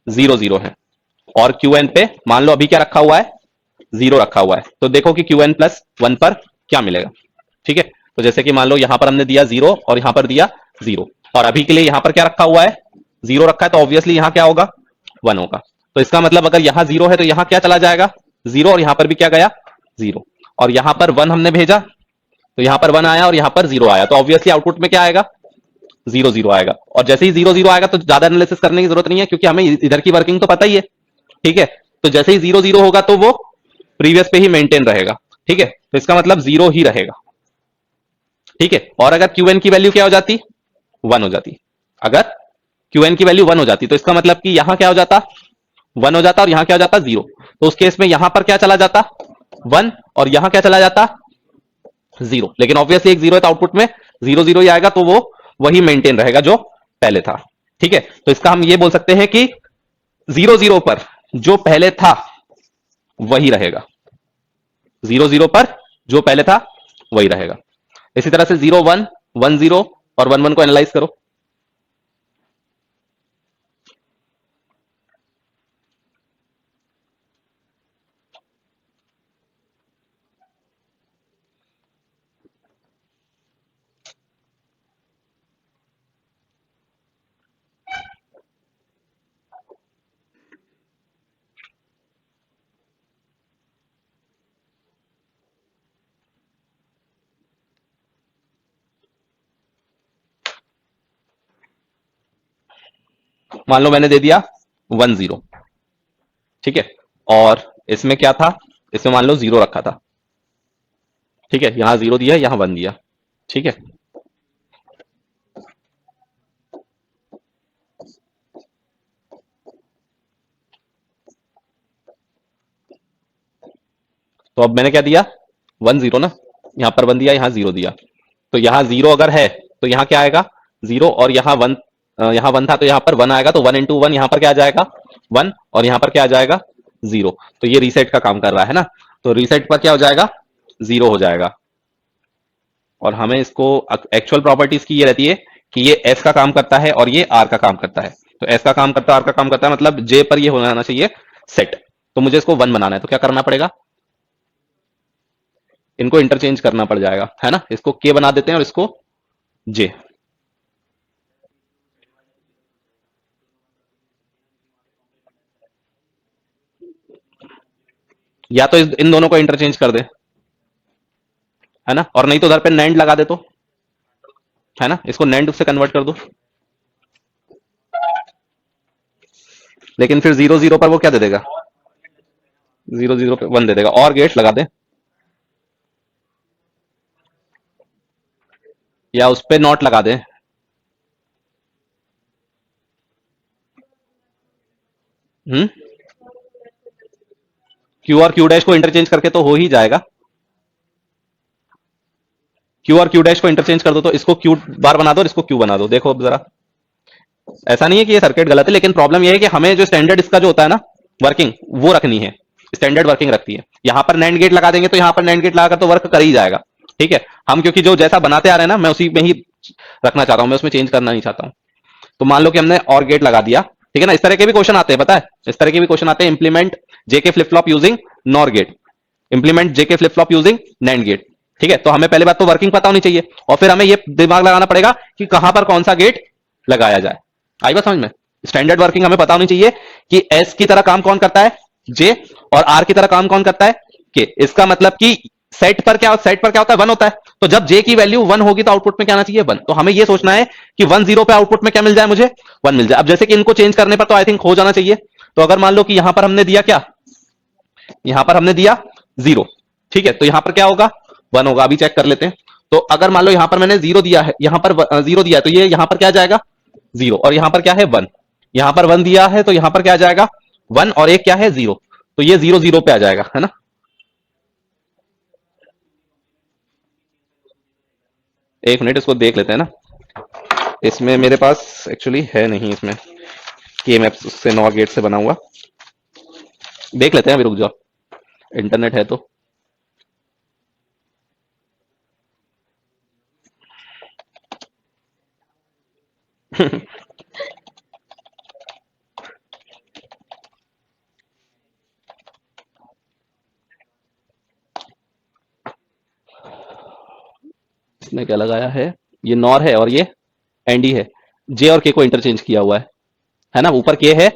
0 0 है, और क्यू एन पे मान लो अभी क्या रखा हुआ है, 0 रखा हुआ है। तो देखो कि क्यू एन प्लस 1 पर क्या मिलेगा। ठीक है, तो जैसे कि मान लो यहां पर हमने दिया 0 और यहां पर दिया 0, और अभी के लिए यहां पर क्या रखा हुआ है, 0 रखा है, तो ऑब्वियसली यहां क्या होगा, 1 होगा। तो इसका मतलब अगर यहां जीरो है तो यहां क्या चला जाएगा, जीरो, और यहां पर भी क्या गया, जीरो, और यहां पर वन हमने भेजा तो यहां पर वन आया और यहां पर जीरो आया, तो ऑब्वियसली आउटपुट में क्या आएगा, जीरो जीरो आएगा। और जैसे ही जीरो जीरो आएगा तो ज्यादा एनालिसिस करने की जरूरत नहीं है, क्योंकि हमें इधर की वर्किंग तो पता ही है। ठीक है, तो जैसे ही जीरो जीरो होगा तो वो प्रीवियस पे ही मेंटेन रहेगा। ठीक है, तो इसका मतलब जीरो ही रहेगा। ठीक है, और अगर क्यू एन की वैल्यू क्या हो जाती, वन हो जाती, अगर क्यू एन की वैल्यू वन हो जाती तो इसका मतलब कि यहां क्या हो जाता, वन हो जाता, और यहां क्या हो जाता, जीरो। तो उस केस में यहां पर क्या चला जाता, वन, और यहां क्या चला जाता, जीरो। लेकिन ऑब्वियसली एक जीरो है तो आउटपुट में जीरो जीरो ही आएगा, तो वो वही मेंटेन रहेगा जो पहले था। ठीक है, तो इसका हम ये बोल सकते हैं कि जीरो जीरो पर जो पहले था वही रहेगा, जीरो जीरो पर जो पहले था वही रहेगा। इसी तरह से जीरो वन, वन जीरो और वन वन को एनालाइज करो। मान लो मैंने दे दिया वन जीरो, ठीक है, और इसमें क्या था, इसमें मान लो जीरो रखा था। ठीक है, यहां जीरो दिया, यहां वन दिया। ठीक है, तो अब मैंने क्या दिया, वन जीरो ना, यहां पर वन दिया, यहां जीरो दिया, तो यहां जीरो अगर है तो यहां क्या आएगा, जीरो, और यहां वन, यहां वन था तो यहां पर वन आएगा, तो वन इंटू वन यहां पर क्या आ जाएगा, वन, और यहां पर क्या आ जाएगा, जीरो। तो ये रीसेट का काम कर रहा है ना, तो रीसेट पर क्या हो जाएगा, जीरो हो जाएगा। और हमें इसको एक्चुअल प्रॉपर्टीज की ये रहती है कि ये एस का काम करता है और ये आर का काम करता है। तो एस का काम करता है, आर का काम करता है, मतलब जे पर ये होना चाहिए सेट। तो मुझे इसको वन बनाना है तो क्या करना पड़ेगा, इनको इंटरचेंज करना पड़ जाएगा, है ना। इसको के बना देते हैं और इसको जे। या तो इन दोनों को इंटरचेंज कर दे, है ना, और नहीं तो उधर पे नैंड लगा दे, तो है ना, इसको नैंड से कन्वर्ट कर दो। लेकिन फिर जीरो जीरो पर वो क्या दे देगा, जीरो जीरो पे वन दे देगा, और गेट लगा दे, या उस पे नॉट लगा दे। हम्म, क्यू और क्यू डैश को इंटरचेंज करके तो हो ही जाएगा। क्यू और क्यू डैश को इंटरचेंज कर दो तो इसको क्यू बार बना दो और इसको क्यू बना दो। देखो अब जरा, ऐसा नहीं है कि ये सर्किट गलत है, लेकिन प्रॉब्लम ये है कि हमें जो स्टैंडर्ड इसका जो होता है ना वर्किंग, वो रखनी है, स्टैंडर्ड वर्किंग रखती है। यहां पर नैंड गेट लगा देंगे तो यहां पर नैंड गेट लगाकर तो वर्क कर ही जाएगा। ठीक है, हम क्योंकि जो जैसा बनाते आ रहे हैं ना, मैं उसी में ही रखना चाहता हूं, मैं उसमें चेंज करना नहीं चाहता हूं। तो मान लो कि हमने और गेट लगा दिया, ठीक है ना। इस तरह के भी क्वेश्चन आते हैं, पता है, इस तरह के भी क्वेश्चन आते हैं, implement JK flip flop using NOR gate, implement JK flip flop using NAND gate. ठीक है, तो हमें पहले बात तो वर्किंग पता होनी चाहिए, और फिर हमें ये दिमाग लगाना पड़ेगा कि कहां पर कौन सा गेट लगाया जाए। आई बात समझ में, स्टैंडर्ड वर्किंग हमें पता होनी चाहिए कि एस की तरह काम कौन करता है, जे, और आर की तरह काम कौन करता है, के। इसका मतलब कि सेट पर क्या होता है, वन होता है। तो जब जे की वैल्यू वन होगी तो आउटपुट में क्या आना चाहिए, वन। तो हमें यह सोचना है कि वन जीरो पे आउटपुट में क्या मिल जाए, मुझे वन मिल जाए। अब जैसे कि इनको चेंज करने पर तो आई थिंक हो जाना चाहिए। तो अगर मान लो कि यहां पर हमने दिया क्या, यहां पर हमने दिया जीरो, ठीक है, तो यहां पर क्या होगा, वन होगा। अभी चेक कर लेते हैं। तो अगर मान लो यहां पर मैंने जीरो दिया है, यहां पर जीरो दिया है, तो ये यहां पर क्या जाएगा, जीरो, और यहां पर क्या है, वन। यहां पर वन दिया है तो यहां पर क्या जाएगा, वन, और एक क्या है, जीरो। तो ये जीरो जीरो पे आ जाएगा, है ना। एक मिनट इसको देख लेते हैं ना, इसमें मेरे पास एक्चुअली है नहीं, इसमें के मैप्स से नॉर गेट से बना हुआ। देख लेते हैं, अभी रुक जाओ, इंटरनेट है तो। इसने क्या लगाया है, ये नॉर है और ये एंडी है। जे और के को इंटरचेंज किया हुआ है ना, ऊपर के है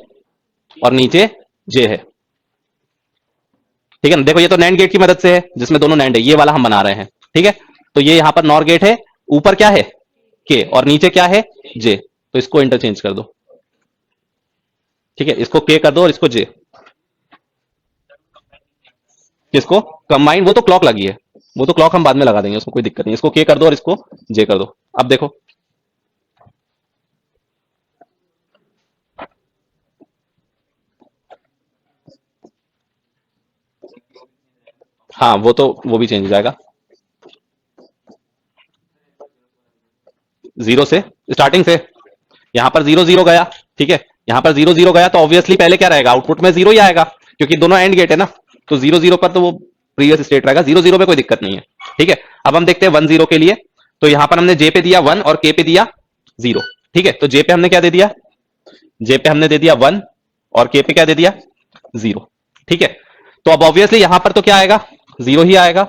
और नीचे जे है। ठीक है ना, देखो ये तो नैंड गेट की मदद से है जिसमें दोनों नैंड है, ये वाला हम बना रहे हैं। ठीक है, तो ये यहां पर नॉर गेट है, ऊपर क्या है के और नीचे क्या है जे, तो इसको इंटरचेंज कर दो। ठीक है, इसको के कर दो और इसको जे। किसको कंबाइन, वो तो क्लॉक लगी है, वो तो क्लॉक हम बाद में लगा देंगे, उसको कोई दिक्कत नहीं। इसको के कर दो और इसको जे कर दो। अब देखो हाँ, वो तो वो भी चेंज हो जाएगा। जीरो से, स्टार्टिंग से यहां पर जीरो जीरो गया। ठीक है, यहां पर जीरो जीरो गया तो ऑब्वियसली पहले क्या रहेगा, आउटपुट में जीरो ही आएगा, क्योंकि दोनों एंड गेट है ना। तो जीरो जीरो पर तो वो प्रीवियस स्टेट रहेगा, जीरो जीरो पे कोई दिक्कत नहीं है। ठीक है, अब हम देखते हैं वन जीरो के लिए। तो यहां पर हमने जे पे दिया वन और के पे दिया जीरो। ठीक है, तो जे पे हमने क्या दे दिया, जे पे हमने दे दिया वन और के पे क्या दे दिया जीरो। ठीक है, तो अब ऑब्वियसली यहां पर तो क्या आएगा, जीरो ही आएगा।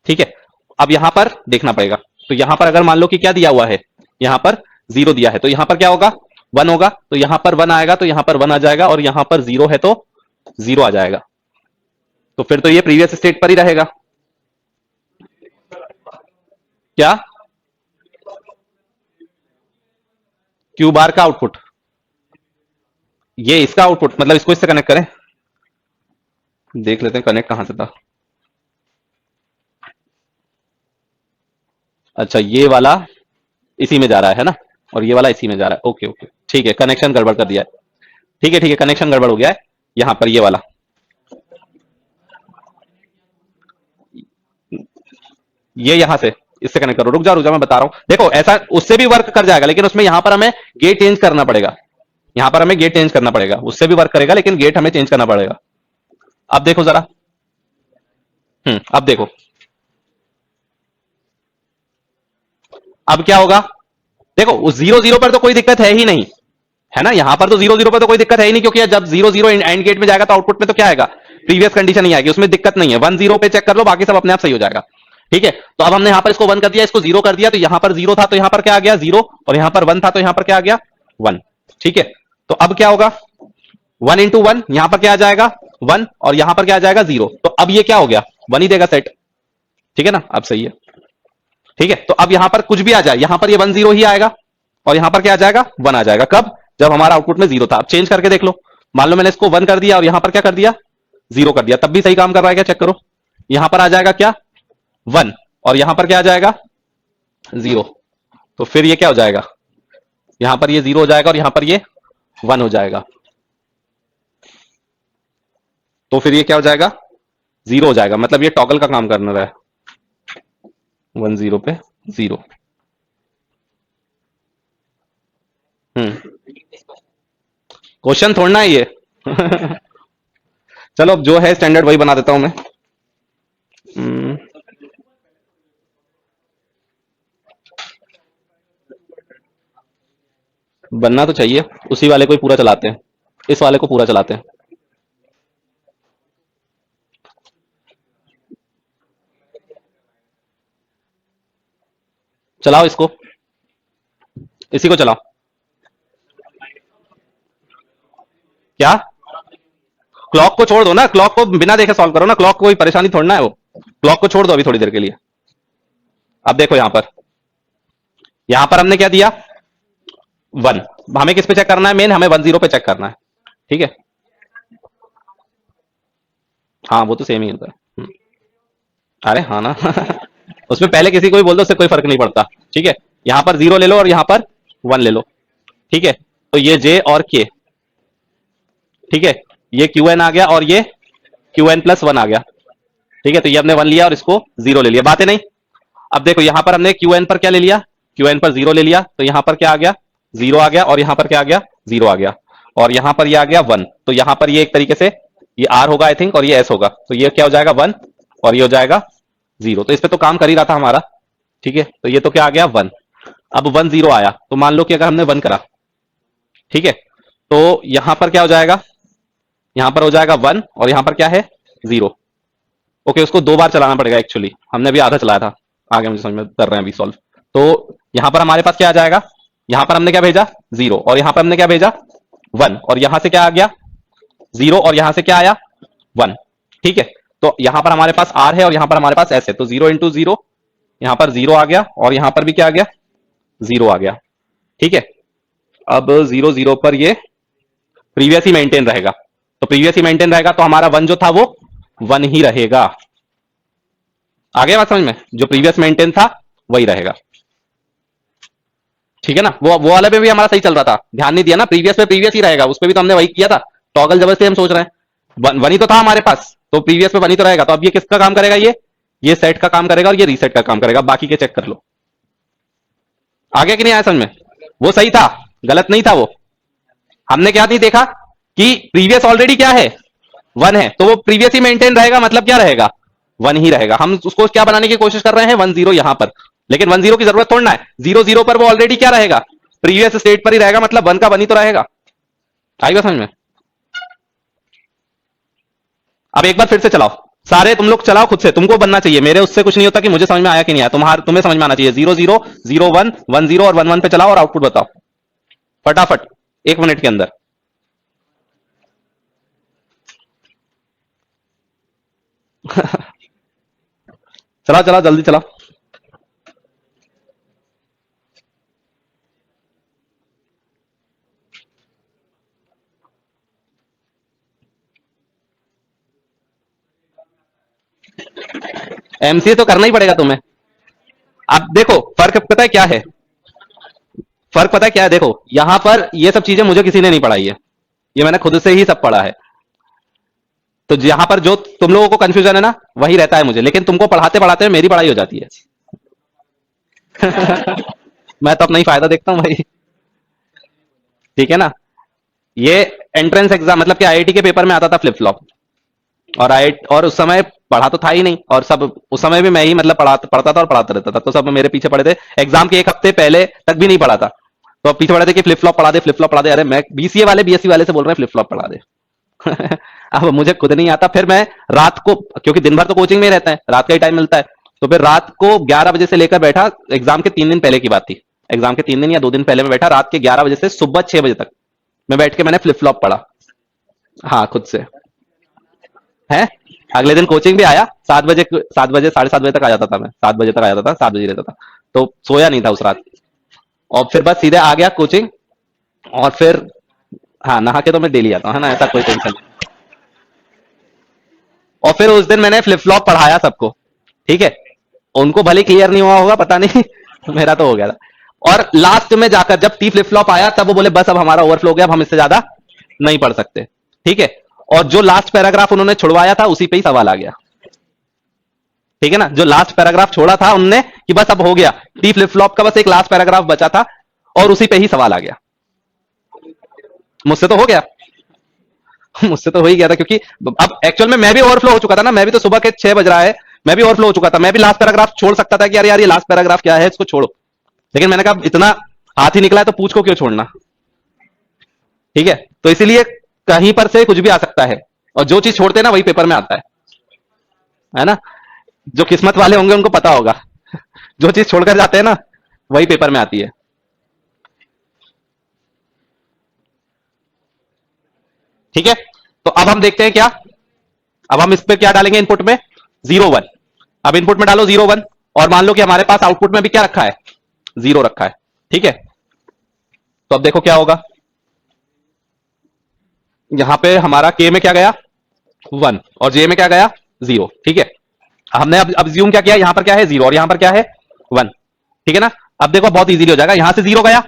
ठीक है, अब यहां पर देखना पड़ेगा। तो यहां पर अगर मान लो कि क्या दिया हुआ है, यहां पर जीरो दिया है, तो यहां पर क्या होगा, वन होगा। तो यहां पर वन आएगा, तो यहां पर वन आ जाएगा, और यहां पर जीरो है तो जीरो आ जाएगा। तो फिर तो ये प्रीवियस स्टेट पर ही रहेगा। क्या, क्यू बार का आउटपुट, ये इसका आउटपुट, मतलब इसको इससे कनेक्ट करें, देख लेते हैं कनेक्ट कहां से था। अच्छा, ये वाला इसी में जा रहा है ना, और ये वाला इसी में जा रहा है। ओके ओके, ठीक है, कनेक्शन गड़बड़ कर दिया है। ठीक है ठीक है, कनेक्शन गड़बड़ हो गया है। यहां पर ये वाला, ये यहां से इससे कनेक्ट करो। रुक जा मैं बता रहा हूं। देखो ऐसा उससे भी वर्क कर जाएगा, लेकिन उसमें यहां पर हमें गेट चेंज करना पड़ेगा। यहां पर हमें गेट चेंज करना पड़ेगा, उससे भी वर्क करेगा, लेकिन गेट हमें चेंज करना पड़ेगा। अब देखो जरा, अब देखो, अब क्या होगा। देखो उस जीरो जीरो पर तो कोई दिक्कत है ही नहीं, है ना। यहां पर तो जीरो जीरो पर तो कोई दिक्कत है ही नहीं, क्योंकि जब जीरो जीरो एंड गेट में जाएगा तो आउटपुट में तो क्या आएगा, प्रीवियस कंडीशन ही आएगी, उसमें दिक्कत नहीं है। वन जीरो पे चेक कर लो, बाकी सब अपने आप सही हो जाएगा। ठीक है, तो अब हमने यहां पर इसको वन कर दिया, इसको जीरो कर दिया, तो यहां पर जीरो था तो यहां पर क्या आ गया जीरो, और यहां पर वन था तो यहां पर क्या आ गया वन। ठीक है, तो अब क्या होगा, वन इंटू वन, यहां पर क्या आ जाएगा वन, और यहां पर क्या आ जाएगा जीरो। तो अब ये क्या हो गया, वन ही देगा सेट। ठीक है ना, अब सही है। ठीक है, तो अब यहां पर कुछ भी आ जाए, यहां पर ये वन जीरो ही आएगा, और यहां पर क्या आ जाएगा वन आ जाएगा। कब, जब हमारा आउटपुट में जीरो था। अब चेंज करके देख लो, मान लो मैंने इसको वन कर दिया और यहां पर क्या कर दिया जीरो कर दिया, तब भी सही काम कर रहा है क्या, चेक करो। यहां पर आ जाएगा क्या वन, और यहां पर क्या आ जाएगा जीरो। तो फिर ये क्या हो जाएगा, यहां पर ये जीरो हो जाएगा और यहां पर ये वन हो जाएगा। तो फिर ये क्या हो जाएगा, जीरो हो जाएगा, मतलब ये टॉगल का काम करना रहा है, वन जीरो पे जीरो। क्वेश्चन थोड़ना है ये। चलो अब जो है स्टैंडर्ड वही बना देता हूं मैं। हम्म, बनना तो चाहिए, उसी वाले को ही पूरा चलाते हैं, इस वाले को पूरा चलाते हैं। चलाओ इसको, इसी को चलाओ। क्या, क्लॉक को छोड़ दो ना, क्लॉक को बिना देखे सॉल्व करो ना, क्लॉक को कोई परेशानी थोड़ना है वो। क्लॉक को छोड़ दो अभी थोड़ी देर के लिए। अब देखो यहां पर हमने क्या दिया वन। हमें किस पे चेक करना है, मेन हमें वन जीरो पे चेक करना है। ठीक है, हाँ वो तो सेम ही होता है। अरे हाँ ना। उसमें पहले किसी को भी बोल दो, उससे कोई फर्क नहीं पड़ता। ठीक है, यहां पर जीरो ले लो और यहां पर वन ले लो। ठीक है, तो ये जे और के। ठीक है, ये क्यू एन आ गया और ये क्यू एन प्लस वन आ गया। ठीक है, तो ये हमने वन लिया और इसको जीरो ले लिया, बातें नहीं। अब देखो यहां पर हमने क्यू एन पर क्या ले लिया, क्यू एन पर जीरो ले लिया, तो यहां पर क्या आ गया जीरो आ गया, और यहां पर क्या आ गया जीरो आ गया, और यहां पर ये आ गया वन। तो यहां पर ये एक तरीके से ये आर होगा आई थिंक, और ये एस होगा, तो ये क्या हो जाएगा वन, और ये हो जाएगा जीरो। तो इस पे तो काम कर ही रहा था हमारा। ठीक है, तो ये तो क्या आ गया वन। अब वन जीरो आया, तो मान लो कि अगर हमने वन करा, ठीक है, तो यहां पर क्या हो जाएगा, यहां पर हो जाएगा वन, और यहां पर क्या है जीरो। ओके, उसको दो बार चलाना पड़ेगा एक्चुअली, हमने अभी आधा चलाया था, आगे मुझे समझ में कर रहे हैं अभी सॉल्व। तो यहां पर हमारे पास क्या आ जाएगा, यहां पर हमने क्या भेजा जीरो, और यहां पर हमने क्या भेजा वन, और यहां से क्या आ गया जीरो और यहां से क्या आया 1। ठीक है, तो यहां पर हमारे पास आर है और यहां पर हमारे पास एस है, तो 0 इंटू जीरो, यहां पर 0 आ गया और यहां पर भी क्या आ गया 0 आ गया। ठीक है, अब 0 0 पर ये प्रीवियस ही मेंटेन रहेगा, तो प्रीवियस ही मेंटेन रहेगा तो हमारा 1 जो था वो 1 ही रहेगा। आ गया बात समझ में, जो प्रीवियस मेंटेन था वही रहेगा। ठीक है ना, वो वाले पे भी हमारा सही चल रहा था, ध्यान नहीं दिया ना, प्रीवियस पे प्रीवियस ही रहेगा, उस पे भी तो हमने वही किया था, टॉगल जबरदस्ती हम सोच रहे हैं, वन ही तो था हमारे पास, तो प्रीवियस पे वन ही तो रहेगा, तो अब ये किसका काम करेगा, ये सेट का काम करेगा और ये रीसेट का काम करेगा, बाकी के चेक कर लो। आगे कि नहीं आया समझ में, वो सही था, गलत नहीं था वो। हमने क्या नहीं देखा कि प्रीवियस ऑलरेडी क्या है 1 है, तो वो प्रीवियस ही मेंटेन रहेगा, मतलब क्या रहेगा 1 ही रहेगा। हम उसको क्या बनाने की कोशिश कर रहे हैं 1 0 यहां पर, लेकिन 1 0 की जरूरत थोड़ा ना है, 0 0 पर वो ऑलरेडी क्या रहेगा प्रीवियस स्टेट पर ही रहेगा, मतलब 1 का 1 ही तो रहेगा। आएगा समझ में। अब एक बार फिर से चलाओ, सारे तुम लोग चलाओ खुद से, तुमको बनना चाहिए, मेरे उससे कुछ नहीं होता कि मुझे समझ में आया कि नहीं आया, तुम्हें समझ में आना चाहिए। 0 0 0 1 1 0 और 1 1 पे चलाओ और आउटपुट बताओ फटाफट 1 मिनट के अंदर। चलाओ चलाओ जल्दी चलाओ। एमसीए तो करना ही पड़ेगा तुम्हें। अब देखो फर्क पता है क्या है, फर्क पता है क्या है, देखो यहां पर ये सब चीजें मुझे किसी ने नहीं पढ़ाई है, ये मैंने खुद से ही सब पढ़ा है, तो यहां पर जो तुम लोगों को कंफ्यूजन है ना वही रहता है मुझे, लेकिन तुमको पढ़ाते पढ़ाते मेरी पढ़ाई हो जाती है। मैं तो अपना ही फायदा देखता हूं भाई। ठीक है ना, ये एंट्रेंस एग्जाम मतलब कि आईआईटी के पेपर में आता था फ्लिप फ्लॉप, और आई और उस समय पढ़ा तो था ही नहीं, और सब उस समय भी मैं ही मतलब पढ़ता था और पढ़ाता रहता था, तो सब मेरे पीछे पड़े थे, एग्जाम के एक हफ्ते पहले तक भी नहीं पढ़ा था, तो अब पीछे पड़े थे कि फ्लिप फ्लॉप पढ़ा दे, फ्लिप फ्लॉप पढ़ा दे। अरे मैं बीसीए वाले बीएससी वाले से बोल रहे हैं फ्लिप फ्लॉप पढ़ा दे। अब मुझे खुद नहीं आता, फिर मैं रात को, क्योंकि दिन भर तो कोचिंग में रहता है, रात का ही टाइम मिलता है, तो फिर रात को 11 बजे से लेकर बैठा, एग्जाम के 3 दिन पहले की बात थी, एग्जाम के 3 दिन या 2 दिन पहले में बैठा, रात के 11 बजे से सुबह 6 बजे तक मैं बैठ के मैंने फ्लिप फ्लॉप पढ़ा। हाँ खुद से है। अगले दिन कोचिंग भी आया 7 बजे, 7 बजे 7:30 बजे तक आ जाता था, मैं 7 बजे तक आ जाता था, 7 बजे रहता था, तो सोया नहीं था उस रात, और फिर बस सीधे आ गया कोचिंग, और फिर हाँ नहा के तो मैं डेली आता हूँ, है ना, ऐसा कोई टेंशन नहीं। और फिर उस दिन मैंने फ्लिप फ्लॉप पढ़ाया सबको, ठीक है, उनको भले क्लियर नहीं हुआ होगा पता नहीं, मेरा तो हो गया था। और लास्ट में जाकर जब टी फ्लिप फ्लॉप आया तब वो बोले बस अब हमारा ओवरफ्लो हो गया, अब हम इससे ज्यादा नहीं पढ़ सकते। ठीक है, और जो लास्ट पैराग्राफ उन्होंने छुड़वाया था उसी पे ही सवाल आ गया। ठीक है ना, जो लास्ट पैराग्राफ छोड़ा था उनने कि बस अब हो गया, टी फ्लिप फ्लॉप का बस एक लास्ट पैराग्राफ बचा था और उसी पे ही सवाल आ गया। मुझसे तो हो गया, मुझसे तो हो ही गया था, क्योंकि अब एक्चुअल में मैं भी ओवरफ्लो हो चुका था ना, मैं भी तो सुबह के 6 बज रहा है, मैं भी ओवरफ्लो हो चुका था, मैं भी लास्ट पैराग्राफ छोड़ सकता था कि यार ये लास्ट पैराग्राफ क्या है इसको छोड़ो, लेकिन मैंने कहा इतना हाथ ही निकला है तो पूछ को क्यों छोड़ना। ठीक है, तो इसीलिए कहीं पर से कुछ भी आ सकता है, और जो चीज छोड़ते हैं ना वही पेपर में आता है ना, जो किस्मत वाले होंगे उनको पता होगा। जो चीज छोड़कर जाते हैं ना वही पेपर में आती है। ठीक है, तो अब हम देखते हैं क्या, अब हम इस पे क्या डालेंगे इनपुट में 0 1, अब इनपुट में डालो 0 1, और मान लो कि हमारे पास आउटपुट में भी क्या रखा है 0 रखा है। ठीक है, तो अब देखो क्या होगा, यहां पे हमारा के में क्या गया 1 और जे में क्या गया 0। ठीक है, हमने अब ज्यूम क्या किया, यहां पर क्या है 0 और यहां पर क्या है 1। ठीक है ना, अब देखो बहुत इजीली हो जाएगा, यहां से 0 गया,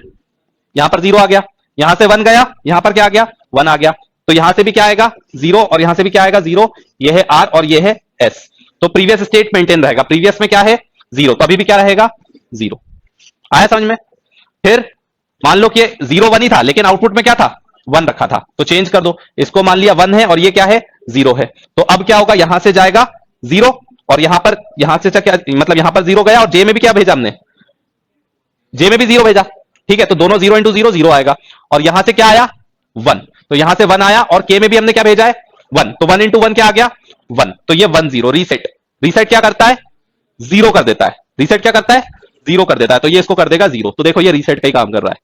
यहां पर 0 आ गया, यहां से 1 गया, यहां पर क्या आ गया 1 आ गया, तो यहां से भी क्या आएगा 0 और यहां से भी क्या आएगा 0, ये है आर और ये है एस, तो प्रीवियस स्टेट मेंटेन रहेगा, प्रीवियस में क्या है 0, तो अभी भी क्या रहेगा 0। आया समझ में। फिर मान लो कि 0 1 ही था लेकिन आउटपुट में क्या था 1 रखा था, तो चेंज कर दो, इसको मान लिया 1 है और ये क्या है 0 है, तो अब क्या होगा, यहां से जाएगा 0 और यहां पर, यहां से क्या मतलब यहां पर 0 गया और जे में भी क्या भेजा हमने, जे में भी 0 भेजा। ठीक है, तो दोनों 0 इंटू 0 0 आएगा, और यहां से क्या आया 1, तो यहां से 1 आया और के में भी हमने क्या भेजा है 1, तो 1 इंटू 1 क्या आ गया 1, तो ये 1 0 रीसेट, रीसेट क्या करता है 0 कर देता है, रीसेट क्या करता है 0 कर देता है, तो ये इसको कर देगा 0, तो देखो ये रीसेट का ही काम कर रहा है।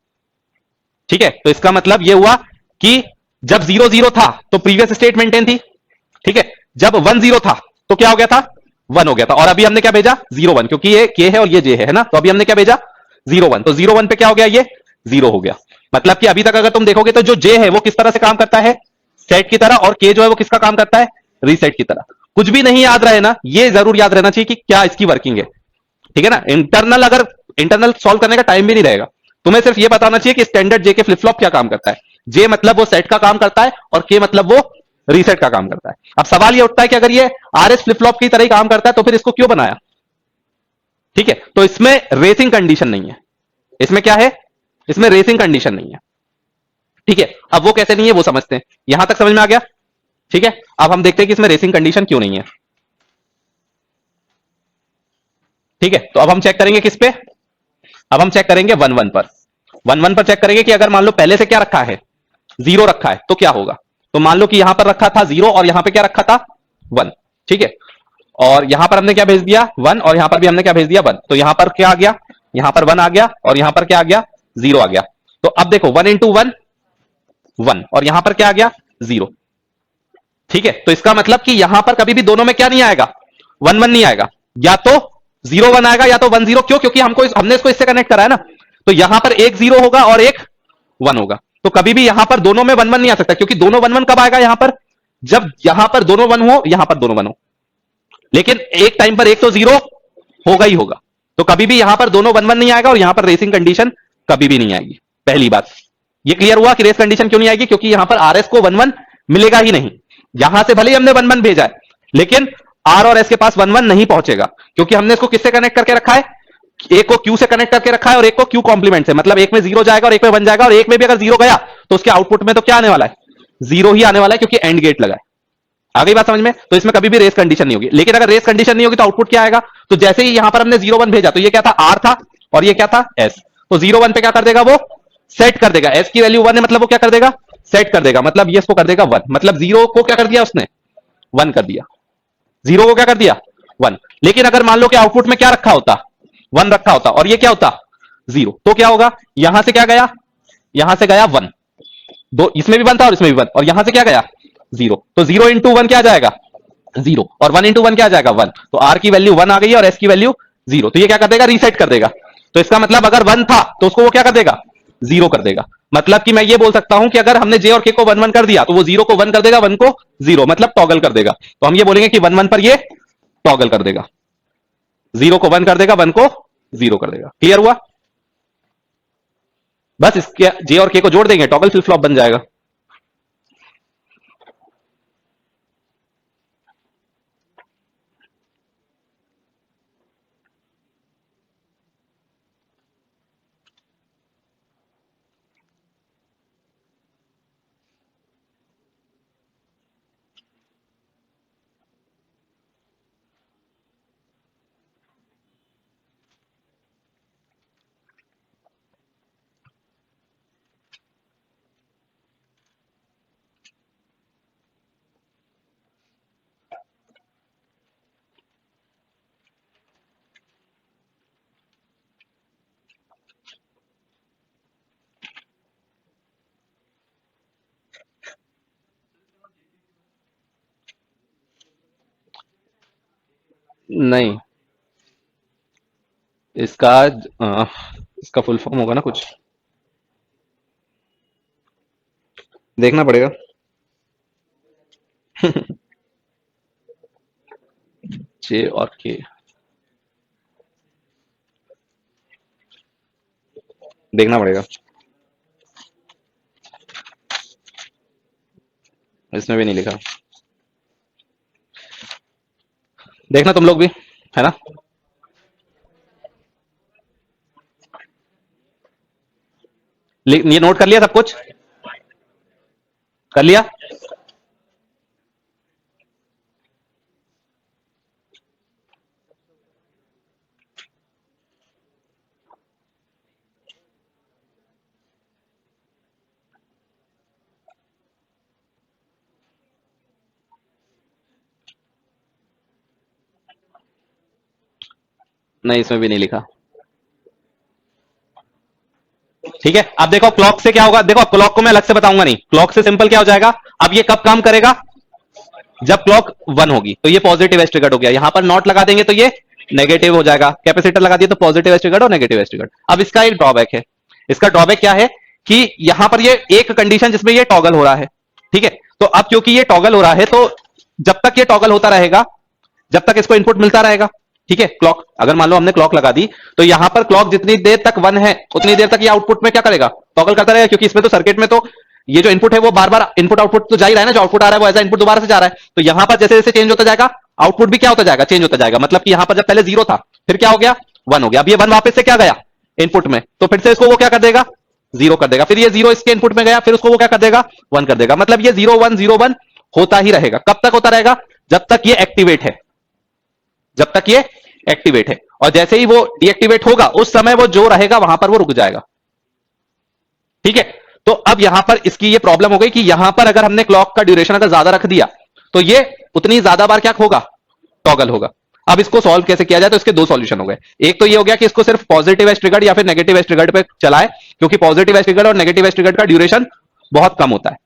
ठीक है, तो इसका मतलब ये हुआ कि जब 0 0 था तो प्रीवियस स्टेट मेंटेन थी, ठीक है। जब 1 0 था तो क्या हो गया था, 1 हो गया था। और अभी हमने क्या भेजा, 0 1, क्योंकि ये के है और ये जे है ना, तो अभी हमने क्या भेजा, 0 1। तो 0 1 पे क्या हो गया, ये 0 हो गया। मतलब कि अभी तक अगर तुम देखोगे तो जो जे है वो किस तरह से काम करता है, सेट की तरह, और के जो है वो किसका काम करता है, रीसेट की तरह। कुछ भी नहीं याद रहे ना, ये जरूर याद रहना चाहिए कि क्या इसकी वर्किंग है, ठीक है ना। इंटरनल, अगर इंटरनल सॉल्व करने का टाइम भी नहीं रहेगा, तुम्हें सिर्फ ये बताना चाहिए कि स्टैंडर्ड जे के फ्लिप फ्लॉप क्या काम करता है। जे मतलब वो सेट का काम करता है और के मतलब वो रीसेट का काम करता है। अब सवाल ये उठता है कि अगर ये आरएस फ्लिप फ्लॉप की तरह ही काम करता है तो फिर इसको क्यों बनाया, ठीक है। तो इसमें रेसिंग कंडीशन नहीं है, इसमें क्या है, इसमें रेसिंग कंडीशन नहीं है, ठीक है। अब वो कैसे नहीं है वो समझते हैं, यहां तक समझ में आ गया, ठीक है। अब हम देखते हैं कि इसमें रेसिंग कंडीशन क्यों नहीं है, ठीक है। तो अब हम चेक करेंगे किस पे, अब हम चेक करेंगे 1 1 पर। 1 1 पर चेक करेंगे कि अगर मान लो पहले से क्या रखा है, 0 रखा है तो क्या होगा। तो मान लो कि यहां पर रखा था 0 और यहां पे क्या रखा था, 1, ठीक है। और यहां पर हमने क्या भेज दिया, 1, और यहां पर भी हमने क्या भेज दिया, 1। तो यहां पर क्या आ गया, यहां पर 1 आ गया, और यहां पर क्या आ गया, 0 आ गया। तो अब देखो 1 × 1 1, और यहां पर क्या आ गया, 0, ठीक है। तो इसका मतलब कि यहां पर कभी भी दोनों में क्या नहीं आएगा, 1 1 नहीं आएगा, या तो 0 1 आएगा या तो 1 0। क्यों, क्योंकि हमने इसको इससे कनेक्ट करा है ना। तो यहां पर एक 0 होगा और एक 1 होगा। तो कभी भी यहां पर दोनों में 1 1 नहीं आ सकता, क्योंकि दोनों 1 1 कब आएगा, यहां पर जब यहां पर दोनों 1 हो, यहां पर दोनों 1 हो। लेकिन एक टाइम पर एक तो 0 होगा ही होगा। तो कभी भी यहां पर दोनों 1 1 नहीं आएगा, और यहां पर रेसिंग कंडीशन कभी भी नहीं आएगी। पहली बात ये क्लियर हुआ कि रेस कंडीशन क्यों नहीं आएगी, क्योंकि यहां पर आरएस को 1 1 मिलेगा ही नहीं। यहां से भले ही हमने 1 1 भेजा है, लेकिन आर और एस के पास 1 1 नहीं पहुंचेगा, क्योंकि हमने इसको किससे कनेक्ट करके रखा है, एक को क्यू से कनेक्ट करके रखा है और एक को क्यू कॉम्प्लीमेंट से। मतलब एक में 0 जाएगा और एक में 1 जाएगा, और एक में भी अगर 0 गया तो उसके आउटपुट में तो क्या आने वाला है, 0 ही आने वाला है, क्योंकि एंड गेट लगा है। आ गई बात समझ में। तो इसमें कभी भी रेस कंडीशन नहीं होगी। लेकिन अगर रेस कंडीशन नहीं होगी तो आउटपुट क्या आएगा, तो जैसे ही यहां पर हमने 0 1 भेजा तो ये क्या था, आर था, और ये क्या था, एस। तो 0 1 पे क्या कर देगा, वो सेट कर देगा। एस की वैल्यू 1 है, मतलब वो क्या कर देगा, सेट कर देगा। मतलब ये इसको कर देगा 1, मतलब 0 को क्या कर दिया उसने, 1 कर दिया। 0 को क्या कर दिया, 1। लेकिन अगर मान लो कि आउटपुट में क्या रखा होता, 1 रखा होता, और ये क्या होता, 0, तो क्या होगा, यहां से क्या गया, यहां से गया 1, दो इसमें भी 1 था और इसमें भी 1, और यहां से क्या गया, 0। तो 0 × 1 क्या आ जाएगा, 0, और 1 × 1 क्या आ जाएगा, 1। तो आर की वैल्यू 1 आ गई है और एस की वैल्यू 0। तो ये क्या कर देगा, रीसेट कर देगा। तो इसका मतलब अगर 1 था तो उसको वो क्या कर देगा, 0 कर देगा। मतलब कि मैं ये बोल सकता हूं कि अगर हमने जे और के को 1 1 कर दिया तो वो 0 को 1 कर देगा, 1 को 0, मतलब टॉगल कर देगा। तो हम ये बोलेंगे कि 1 1 पर ये टॉगल कर देगा, 0 को 1 कर देगा, 1 को 0 कर देगा। क्लियर हुआ। बस इसके जे और के को जोड़ देंगे, टॉगल फ्लिप फ्लॉप बन जाएगा। नहीं, इसका इसका फुल फॉर्म होगा ना कुछ, देखना पड़ेगा। जे और के, देखना पड़ेगा, इसमें भी नहीं लिखा। देखना तुम लोग भी, है ना। ये नोट कर लिया सब कुछ, कर लिया। नहीं, इसमें भी नहीं लिखा। ठीक है, अब देखो क्लॉक से क्या होगा, देखो क्लॉक को मैं अलग से बताऊंगा नहीं, क्लॉक से सिंपल क्या हो जाएगा, अब ये कब काम करेगा, जब क्लॉक 1 होगी, तो ये पॉजिटिव एज ट्रिगर्ड हो गया, यहां पर नॉट लगा देंगे तो ये नेगेटिव हो जाएगा, कैपेसिटर लगा दिया तो पॉजिटिव एज ट्रिगर्ड और नेगेटिव एज ट्रिगर्ड। अब इसका एक ड्रॉबैक है, इसका ड्रॉबैक क्या है कि यहां पर ये एक कंडीशन जिसमें ये टॉगल हो रहा है, ठीक है, तो अब क्योंकि ये टॉगल हो रहा है तो जब तक ये टॉगल होता रहेगा, जब तक इसको इनपुट मिलता रहेगा, ठीक है, क्लॉक अगर मान लो हमने क्लॉक लगा दी तो यहां पर क्लॉक जितनी देर तक 1 है उतनी देर तक ये आउटपुट में क्या करेगा, टॉगल करता रहेगा, क्योंकि इसमें तो सर्किट में तो ये जो इनपुट है वो बार बार इनपुट आउटपुट तो जा ही रहा है ना, जो आउटपुट आ रहा है वो ऐसा इनपुट दोबारा से जा रहा है, तो यहां पर जैसे जैसे चेंज होता जाएगा आउटपुट भी क्या होता जाएगा, चेंज होता जाएगा, मतलब कि यहां पर जब पहले 0 था फिर क्या हो गया 1 हो गया, अब ये 1 वापस से क्या गया इनपुट में, तो फिर से इसको वो क्या कर देगा 0 कर देगा, फिर ये 0 इसके इनपुट में गया, फिर उसको वो क्या कर देगा 1 कर देगा, मतलब ये 0 1 0 1 होता ही रहेगा, कब तक होता रहेगा, जब तक ये एक्टिवेट है, जब तक ये एक्टिवेट है, और जैसे ही वो डीएक्टिवेट होगा उस समय वो जो रहेगा वहां पर वो रुक जाएगा, ठीक है। तो अब यहां पर इसकी ये प्रॉब्लम हो गई कि यहां पर अगर हमने क्लॉक का ड्यूरेशन अगर ज्यादा रख दिया तो ये उतनी ज्यादा बार क्या होगा, टॉगल होगा। अब इसको सॉल्व कैसे किया जाए, तो इसके दो सॉल्यूशन हो गए, एक तो ये हो गया कि इसको सिर्फ पॉजिटिव एज ट्रिगर्ड या फिर नेगेटिव एज ट्रिगर्ड पे चलाए, क्योंकि पॉजिटिव एज ट्रिगर्ड और नेगेटिव एज ट्रिगर्ड का ड्यूरेशन बहुत कम होता है,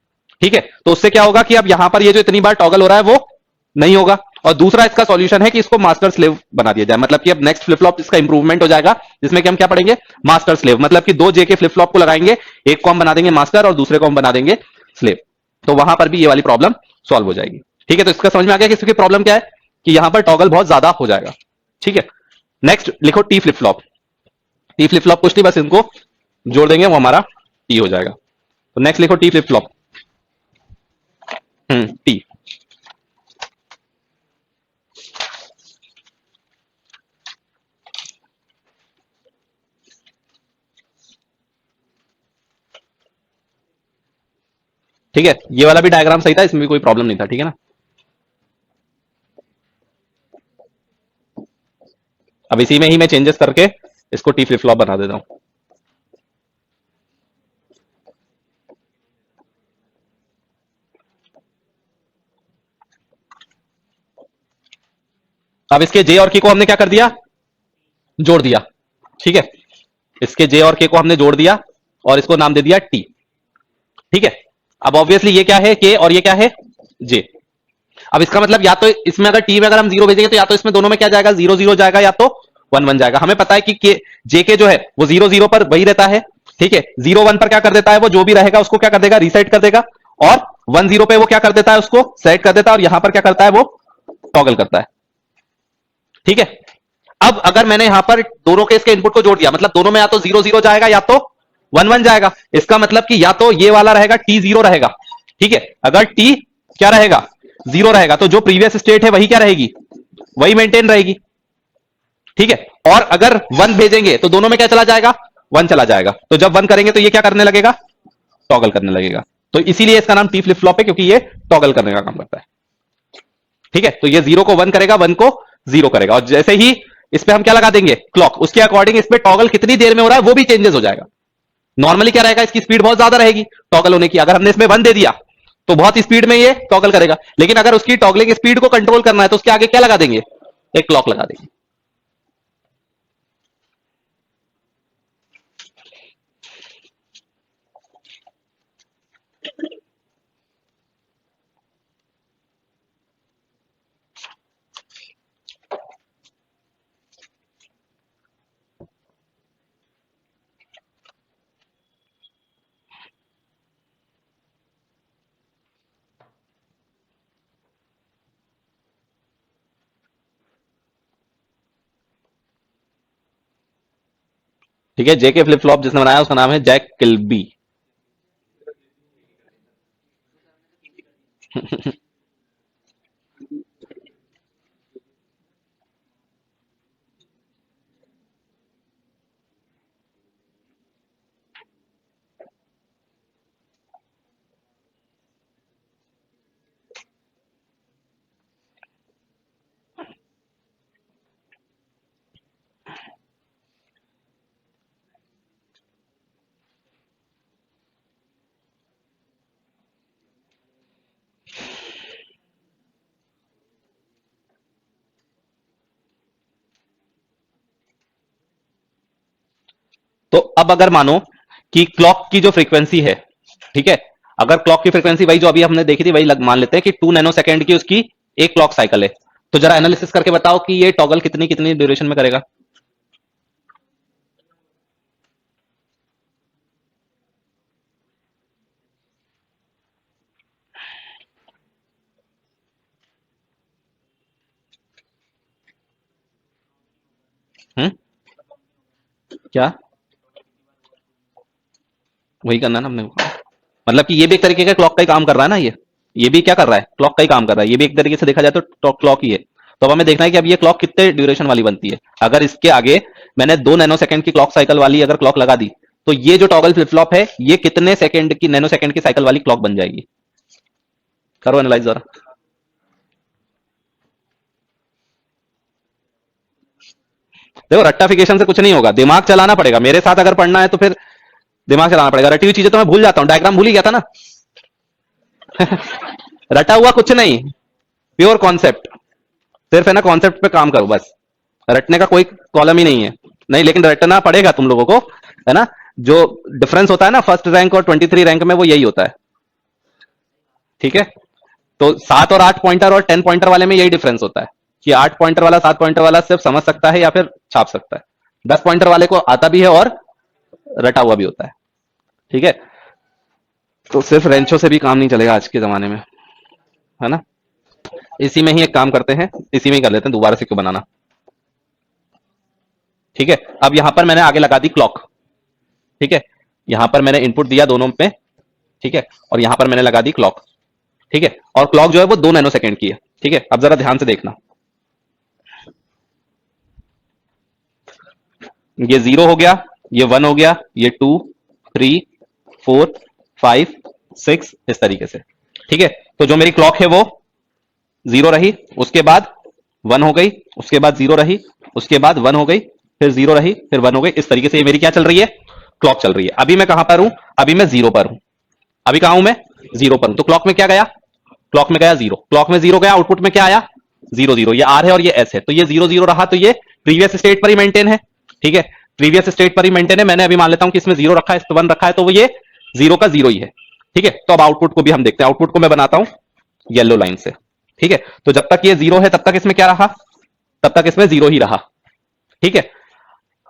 ठीक है, तो उससे क्या होगा कि अब यहां पर ये जो इतनी बार टॉगल हो रहा है वो नहीं होगा। और दूसरा इसका सॉल्यूशन है कि इसको मास्टर स्लेव बना दिया जाए, मतलब कि अब नेक्स्ट फ्लिप फ्लॉप इसका इंप्रूवमेंट हो जाएगा, जिसमें कि हम क्या पढ़ेंगे मास्टर स्लेव, मतलब कि दो जे के फ्लिप फ्लॉप को लगाएंगे, एक को हम बना देंगे मास्टर और दूसरे को हम बना देंगे स्लेव, तो वहां पर भी ये वाली प्रॉब्लम सॉल्व हो जाएगी, ठीक है। तो इसका समझ में आ गया कि इसकी प्रॉब्लम क्या है कि यहां पर टॉगल बहुत ज्यादा हो जाएगा, ठीक है। नेक्स्ट लिखो T flip flop, T flip flop कुछ नहीं, बस इनको जोड़ देंगे वो हमारा टी हो जाएगा, तो नेक्स्ट लिखो टी फ्लिप फ्लॉप, टी, ठीक है, ये वाला भी डायग्राम सही था, इसमें भी कोई प्रॉब्लम नहीं था, ठीक है ना। अब इसी में ही मैं चेंजेस करके इसको टी फ्लिप फ्लॉप बना देता हूं। अब इसके जे और के को हमने क्या कर दिया, जोड़ दिया, ठीक है, इसके जे और के को हमने जोड़ दिया और इसको नाम दे दिया टी, ठीक है। अब ऑब्वियसली ये क्या है के और ये क्या है जे, अब इसका मतलब या तो इसमें अगर टी में अगर हम 0 भेजेंगे तो या तो इसमें दोनों में क्या जाएगा 0 0 जाएगा या तो 1 1 जाएगा, हमें पता है कि जे के जो है वो 0 0 पर वही रहता है, ठीक है, 0 1 पर क्या कर देता है वो जो भी रहेगा उसको क्या कर देगा रीसेट कर देगा, और 1 0 पे वो क्या कर देता है उसको सेट कर देता है, और यहां पर क्या करता है वो टॉगल करता है, ठीक है। अब अगर मैंने यहां पर दोनों के इसके इनपुट को जोड़ दिया, मतलब दोनों में या तो 0 0 जाएगा या तो 1 1 जाएगा, इसका मतलब कि या तो ये वाला रहेगा टी 0 रहेगा, ठीक है, अगर टी क्या रहेगा 0 रहेगा तो जो प्रीवियस स्टेट है वही क्या रहेगी, वही मेंटेन रहेगी, ठीक है, और अगर 1 भेजेंगे तो दोनों में क्या चला जाएगा 1 चला जाएगा, तो जब 1 करेंगे तो ये क्या करने लगेगा टॉगल करने लगेगा, तो इसीलिए इसका नाम टी फ्लिप फ्लॉप है, क्योंकि ये टॉगल करने का काम करता है, ठीक है। तो ये 0 को 1 करेगा, 1 को 0 करेगा, और जैसे ही इस पे हम क्या लगा देंगे क्लॉक, उसके अकॉर्डिंग इस पे टॉगल कितनी देर में हो रहा है वो भी चेंजेस हो जाएगा। नॉर्मली क्या रहेगा इसकी स्पीड बहुत ज्यादा रहेगी टॉगल होने की, अगर हमने इसमें 1 दे दिया तो बहुत स्पीड में ये टॉगल करेगा, लेकिन अगर उसकी टॉगलिंग स्पीड को कंट्रोल करना है तो उसके आगे क्या लगा देंगे एक क्लॉक लगा देंगे। ठीक है, जेके फ्लिप फ्लॉप जिसने बनाया उसका नाम है जैक किल्बी। तो अब अगर मानो कि क्लॉक की जो फ्रीक्वेंसी है, ठीक है, अगर क्लॉक की फ्रीक्वेंसी वही जो अभी हमने देखी थी वही मान लेते हैं कि 2 नैनो सेकेंड की उसकी एक क्लॉक साइकिल है, तो जरा एनालिसिस करके बताओ कि ये टॉगल कितनी कितनी ड्यूरेशन में करेगा। क्या वही करना है ना हमने, मतलब कि ये भी एक तरीके का क्लॉक का ही काम कर रहा है ना, ये भी क्या कर रहा है, क्लॉक का ही काम कर रहा है, ये भी एक तरीके से देखा जाए तो क्लॉक ही है। तो अब हमें देखना है कि अब ये क्लॉक कितने ड्यूरेशन वाली बनती है। अगर इसके आगे मैंने 2 नैनो सेकंड की क्लॉक साइकिल वाली अगर क्लॉक लगा दी, तो ये जो टॉगल फ्लिप फ्लॉप है ये कितने सेकंड की, नैनो सेकंड की साइकिल वाली क्लॉक बन जाएगी। करो एनालाइज जरा। देखो रट्टाफिकेशन से कुछ नहीं होगा, दिमाग चलाना पड़ेगा, मेरे साथ अगर पढ़ना है तो फिर दिमाग चलाना पड़ेगा। रटी हुई चीजें तो मैं भूल जाता हूं, डायग्राम भूल ही गया था ना। रटा हुआ कुछ नहीं, प्योर कॉन्सेप्ट, सिर्फ है ना कॉन्सेप्ट पे काम करो बस, रटने का कोई कॉलम ही नहीं है। नहीं लेकिन रटना पड़ेगा तुम लोगों को, है ना। जो डिफरेंस होता है ना फर्स्ट रैंक और 23 रैंक में, वो यही होता है, ठीक है। तो 7 और 8 पॉइंटर और 10 पॉइंटर वाले में यही डिफरेंस होता है कि 8 पॉइंटर वाला 7 पॉइंटर वाला सिर्फ समझ सकता है या फिर छाप सकता है, 10 पॉइंटर वाले को आता भी है और रटा हुआ भी होता है, ठीक है। तो सिर्फ रेंचो से भी काम नहीं चलेगा आज के जमाने में, है ना। इसी में ही एक काम करते हैं, इसी में ही कर लेते हैं, दोबारा से क्यों बनाना। ठीक है, अब यहां पर मैंने आगे लगा दी क्लॉक, ठीक है, यहां पर मैंने इनपुट दिया दोनों पे, ठीक है, और यहां पर मैंने लगा दी क्लॉक, ठीक है, और क्लॉक जो है वो 2 नैनो सेकंड की है, ठीक है। अब जरा ध्यान से देखना, ये 0 हो गया, ये 1 हो गया, ये 2 3 4 5 6 इस तरीके से, ठीक है। तो जो मेरी क्लॉक है वो 0 रही, उसके बाद 1 हो गई, उसके बाद 0 रही, उसके बाद 1 हो गई, फिर 0 रही, फिर 1 हो गई। इस तरीके से ये मेरी क्या चल रही है, क्लॉक चल रही है। अभी मैं कहां पर हूं, अभी मैं 0 पर हूं, अभी कहां हूं मैं 0 पर हूं। तो क्लॉक में क्या गया, क्लॉक में गया 0, क्लॉक में 0 गया, आउटपुट में क्या आया 0 0, ये आर है और ये एस है, तो ये 0 0 रहा, तो ये प्रीवियस स्टेट पर ही मेंटेन है, ठीक है, प्रीवियस स्टेट पर ही मेंटेन है। मैंने अभी मान लेता हूं कि इसमें 0 रखा है, इस 1 रखा है, तो वो ये 0 का 0 ही है, ठीक है। तो अब आउटपुट को भी हम देखते हैं, आउटपुट को मैं बनाता हूं येलो लाइन से, ठीक है। तो जब तक ये 0 है तब तक इसमें क्या रहा, तब तक इसमें 0 ही रहा, ठीक है।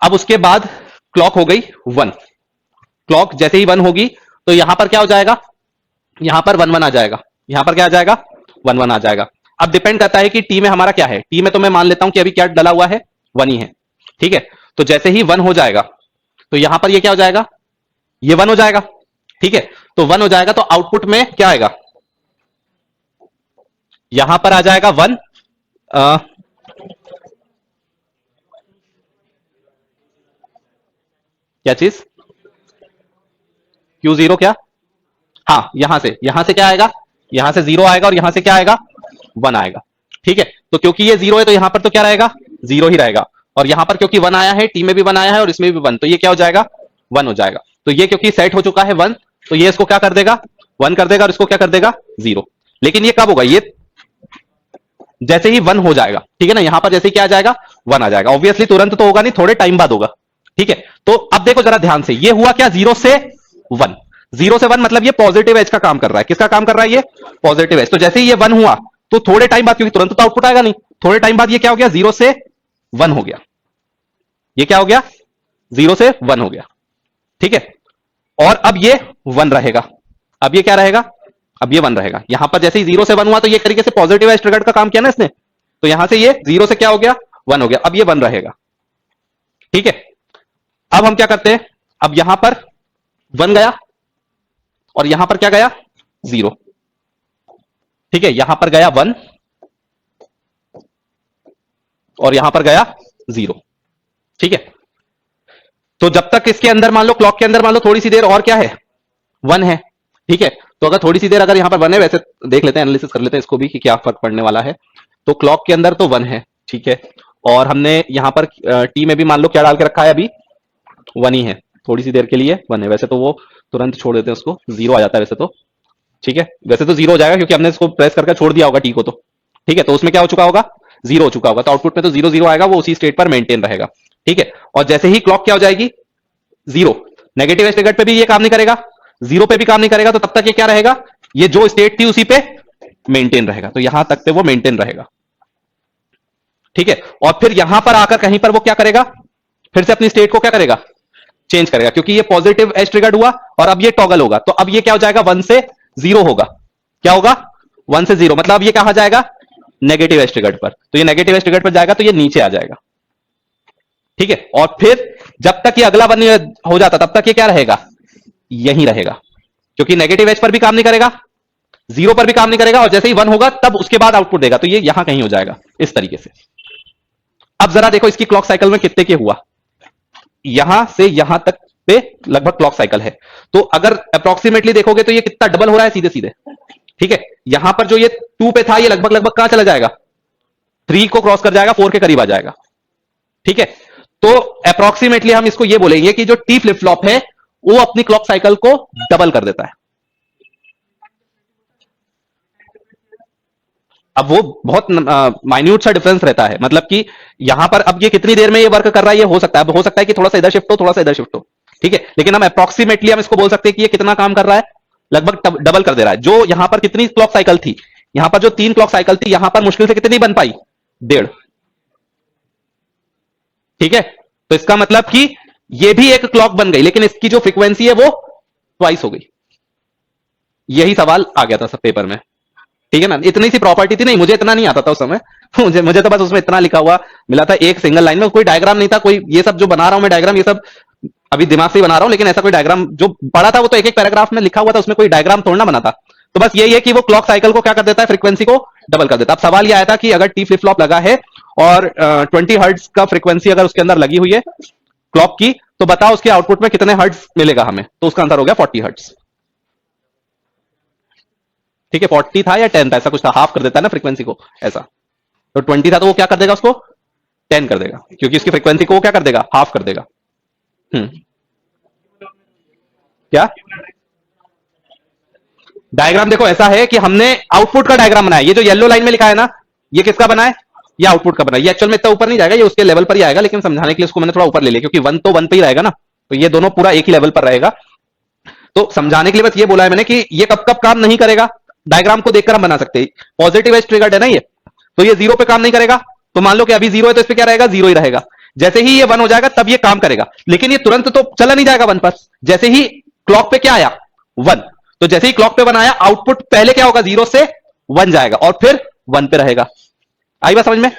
अब उसके बाद क्लॉक हो गई 1, क्लॉक जैसे ही 1 होगी तो यहां पर क्या हो जाएगा, यहां पर 1 1 आ जाएगा, यहां पर क्या आ जाएगा 1 1 आ जाएगा। अब डिपेंड करता है कि टी में हमारा क्या है, टी में तो मैं मान लेता हूं कि अभी क्या डला हुआ है 1 ही है, ठीक है। तो जैसे ही 1 हो जाएगा तो यहां पर ये क्या हो जाएगा, ये 1 हो जाएगा, ठीक है। तो 1 हो जाएगा तो आउटपुट में क्या आएगा, यहां पर आ जाएगा 1, क्या चीज Q0 क्या, हाँ यहां से क्या आएगा, यहां से 0 आएगा और यहां से क्या आएगा 1 आएगा, ठीक है। तो क्योंकि ये 0 है तो यहां पर तो क्या रहेगा 0 ही रहेगा, और यहां पर क्योंकि 1 आया है, टी में भी 1 आया है और इसमें भी 1, तो ये क्या हो जाएगा 1 हो जाएगा। तो ये क्योंकि सेट हो चुका है 1, तो ये इसको क्या कर देगा 1 कर देगा और इसको क्या कर देगा 0। लेकिन ये कब होगा, ये जैसे ही 1 हो जाएगा, ठीक है ना, यहां पर जैसे ही क्या आ जाएगा 1 आ जाएगा। ऑब्वियसली तुरंत तो होगा नहीं, थोड़े टाइम बाद होगा, ठीक है। तो अब देखो जरा ध्यान से, ये हुआ क्या 0 से 1, 0 से 1 मतलब ये पॉजिटिव एज का काम कर रहा है, किसका काम कर रहा है ये पॉजिटिव एज। तो जैसे ही ये 1 हुआ तो थोड़े टाइम बाद, क्योंकि तुरंत तो आउटपुट आएगा नहीं, थोड़े टाइम बाद ये क्या हो गया 0 से 1 हो गया, ये क्या हो गया 0 से 1 हो गया, ठीक है। और अब ये 1 रहेगा, अब ये क्या रहेगा, अब ये 1 रहेगा। यहां पर जैसे ही 0 से 1 हुआ तो ये तरीके से पॉजिटिव एज ट्रिगर्ड का काम किया ना इसने, तो यहां से ये 0 से क्या हो गया 1 हो गया, अब ये 1 रहेगा, ठीक है। अब हम क्या करते हैं, अब यहां पर 1 गया और यहां पर क्या गया 0, ठीक है, यहां पर गया 1 और यहां पर गया 0, ठीक है। तो जब तक इसके अंदर मान लो, क्लॉक के अंदर मान लो थोड़ी सी देर और क्या है 1 है, ठीक है। तो अगर थोड़ी सी देर अगर यहां पर 1 है, वैसे देख लेते हैं, एनालिसिस कर लेते हैं इसको भी कि क्या फर्क पड़ने वाला है। तो क्लॉक के अंदर तो 1 है, ठीक है, और हमने यहां पर टी में भी मान लो क्या डाल के रखा है, अभी 1 ही है, थोड़ी सी देर के लिए 1 है, वैसे तो वो तुरंत छोड़ देते हैं उसको, 0 आ जाता है वैसे तो, ठीक है, वैसे तो 0 हो जाएगा क्योंकि हमने इसको प्रेस करके छोड़ दिया होगा टी को, तो ठीक है। तो उसमें क्या हो चुका होगा 0 हो चुका होगा, तो आउटपुट में तो 0 0 आएगा, वो उसी स्टेट पर मेंटेन रहेगा, ठीक है। और जैसे ही क्लॉक क्या हो जाएगी 0, नेगेटिव एज ट्रिगर्ड पे भी ये काम नहीं करेगा, जीरो पे भी काम नहीं करेगा, तो तब तक ये क्या रहेगा, ये जो स्टेट थी उसी पे मेंटेन रहेगा, तो यहां तक पे वो मेंटेन रहेगा। ठीक है, और फिर यहां पर आकर कहीं पर वो क्या करेगा, फिर से अपनी स्टेट को क्या करेगा, चेंज करेगा, क्योंकि ये पॉजिटिव एज ट्रिगर्ड हुआ और अब ये टॉगल होगा, तो अब ये क्या हो जाएगा, 1 से 0 होगा। क्या होगा, 1 से 0, मतलब अब ये कहां जाएगा, नेगेटिव एज ट्रिगर्ड पर, तो ये नेगेटिव एज ट्रिगर्ड पर जाएगा तो ये नीचे आ जाएगा। ठीक है, और फिर जब तक ये अगला 1 हो जाता तब तक ये क्या रहेगा, यहीं रहेगा, क्योंकि नेगेटिव एज पर भी काम नहीं करेगा, 0 पर भी काम नहीं करेगा, और जैसे ही 1 होगा तब उसके बाद आउटपुट देगा, तो ये यहां कहीं हो जाएगा इस तरीके से। अब जरा देखो इसकी क्लॉक साइकिल में कितने के हुआ, यहां से यहां तक पे लगभग क्लॉक साइकिल है, तो अगर अप्रोक्सीमेटली देखोगे तो ये कितना डबल हो रहा है सीधे सीधे। ठीक है, यहां पर जो ये 2 पे था ये लगभग लगभग कहां चला जाएगा, 3 को क्रॉस कर जाएगा, 4 के करीब आ जाएगा। ठीक है, तो अप्रोक्सीमेटली हम इसको ये बोलेंगे कि जो टी फ्लिप फ्लॉप है वो अपनी क्लॉक साइकिल को डबल कर देता है। अब वो बहुत माइन्यूट सा डिफरेंस रहता है, मतलब कि यहां पर अब ये कितनी देर में ये वर्क कर रहा है, ये हो सकता है, अब हो सकता है कि थोड़ा सा इधर शिफ्ट हो, थोड़ा सा इधर शिफ्ट हो। ठीक है, लेकिन हम अप्रोक्सीमेटली हम इसको बोल सकते हैं कि ये कितना काम कर रहा है, लगभग डबल कर दे रहा है। जो यहां पर कितनी क्लॉक साइकिल थी, यहां पर जो 3 क्लॉक साइकिल थी, यहां पर मुश्किल से कितनी बन पाई, 1.5। ठीक है, तो इसका मतलब कि ये भी एक क्लॉक बन गई, लेकिन इसकी जो फ्रीक्वेंसी है वो ट्वाइस हो गई। यही सवाल आ गया था सब पेपर में। ठीक है ना, इतनी सी प्रॉपर्टी थी, नहीं मुझे इतना नहीं आता था उस समय, मुझे तो बस उसमें इतना लिखा हुआ मिला था, एक सिंगल लाइन में, कोई डायग्राम नहीं था, कोई ये सब जो बना रहा हूं मैं डायग्राम, ये सब अभी दिमाग से ही बना रहा हूं, लेकिन ऐसा कोई डायग्राम जो पढ़ा था वो तो एक एक पैराग्राफ में लिखा हुआ था, उसमें कोई डायग्राम थोड़ा ना बना था। तो बस यही है कि वो क्लॉक साइकिल को क्या कर देता है, फ्रीक्वेंसी को डबल कर देता है। अब सवाल यह आया था कि अगर टी फ्लिप फ्लॉप लगा है और 20 हर्ट्ज का फ्रीक्वेंसी अगर उसके अंदर लगी हुई है क्लॉक की, तो बताओ उसके आउटपुट में कितने हर्ट्ज मिलेगा हमें, तो उसका आंसर हो गया 40 हर्ट्ज। ठीक है, 40 था या 10 था, ऐसा कुछ था, हाफ कर देता है ना फ्रीक्वेंसी को ऐसा, तो 20 था तो वो क्या कर देगा, उसको 10 कर देगा, क्योंकि उसकी फ्रीक्वेंसी को वो क्या कर देगा, हाफ कर देगा। क्या डायग्राम देखो ऐसा है कि हमने आउटपुट का डायग्राम बनाया, ये जो येलो लाइन में लिखा है ना, ये किसका बना है, ये आउटपुट का बना है। ये एक्चुअल में इतना ऊपर नहीं जाएगा, ये उसके लेवल पर ही आएगा, लेकिन समझाने के लिए इसको मैंने थोड़ा ऊपर ले लिया, क्योंकि 1 तो 1 पे ही रहेगा ना, तो ये दोनों पूरा एक ही लेवल पर रहेगा। तो समझाने के लिए बस ये बोला है मैंने कि ये कब कब काम नहीं करेगा, डायग्राम को देखकर हम बना सकते हैं। पॉजिटिव एज ट्रिगर्ड है ना ये, तो ये 0 पे काम नहीं करेगा, तो मान लो कि अभी 0 है तो इस पे क्या रहेगा, 0 ही रहेगा। जैसे ही ये 1 हो जाएगा तब ये काम करेगा, लेकिन ये तुरंत तो चला नहीं जाएगा 1 पर। जैसे ही क्लॉक पे क्या आया, 1, तो जैसे ही क्लॉक पे 1 आया, आउटपुट पहले क्या होगा, 0 से 1 जाएगा और फिर 1 पे रहेगा। आई बात समझ में।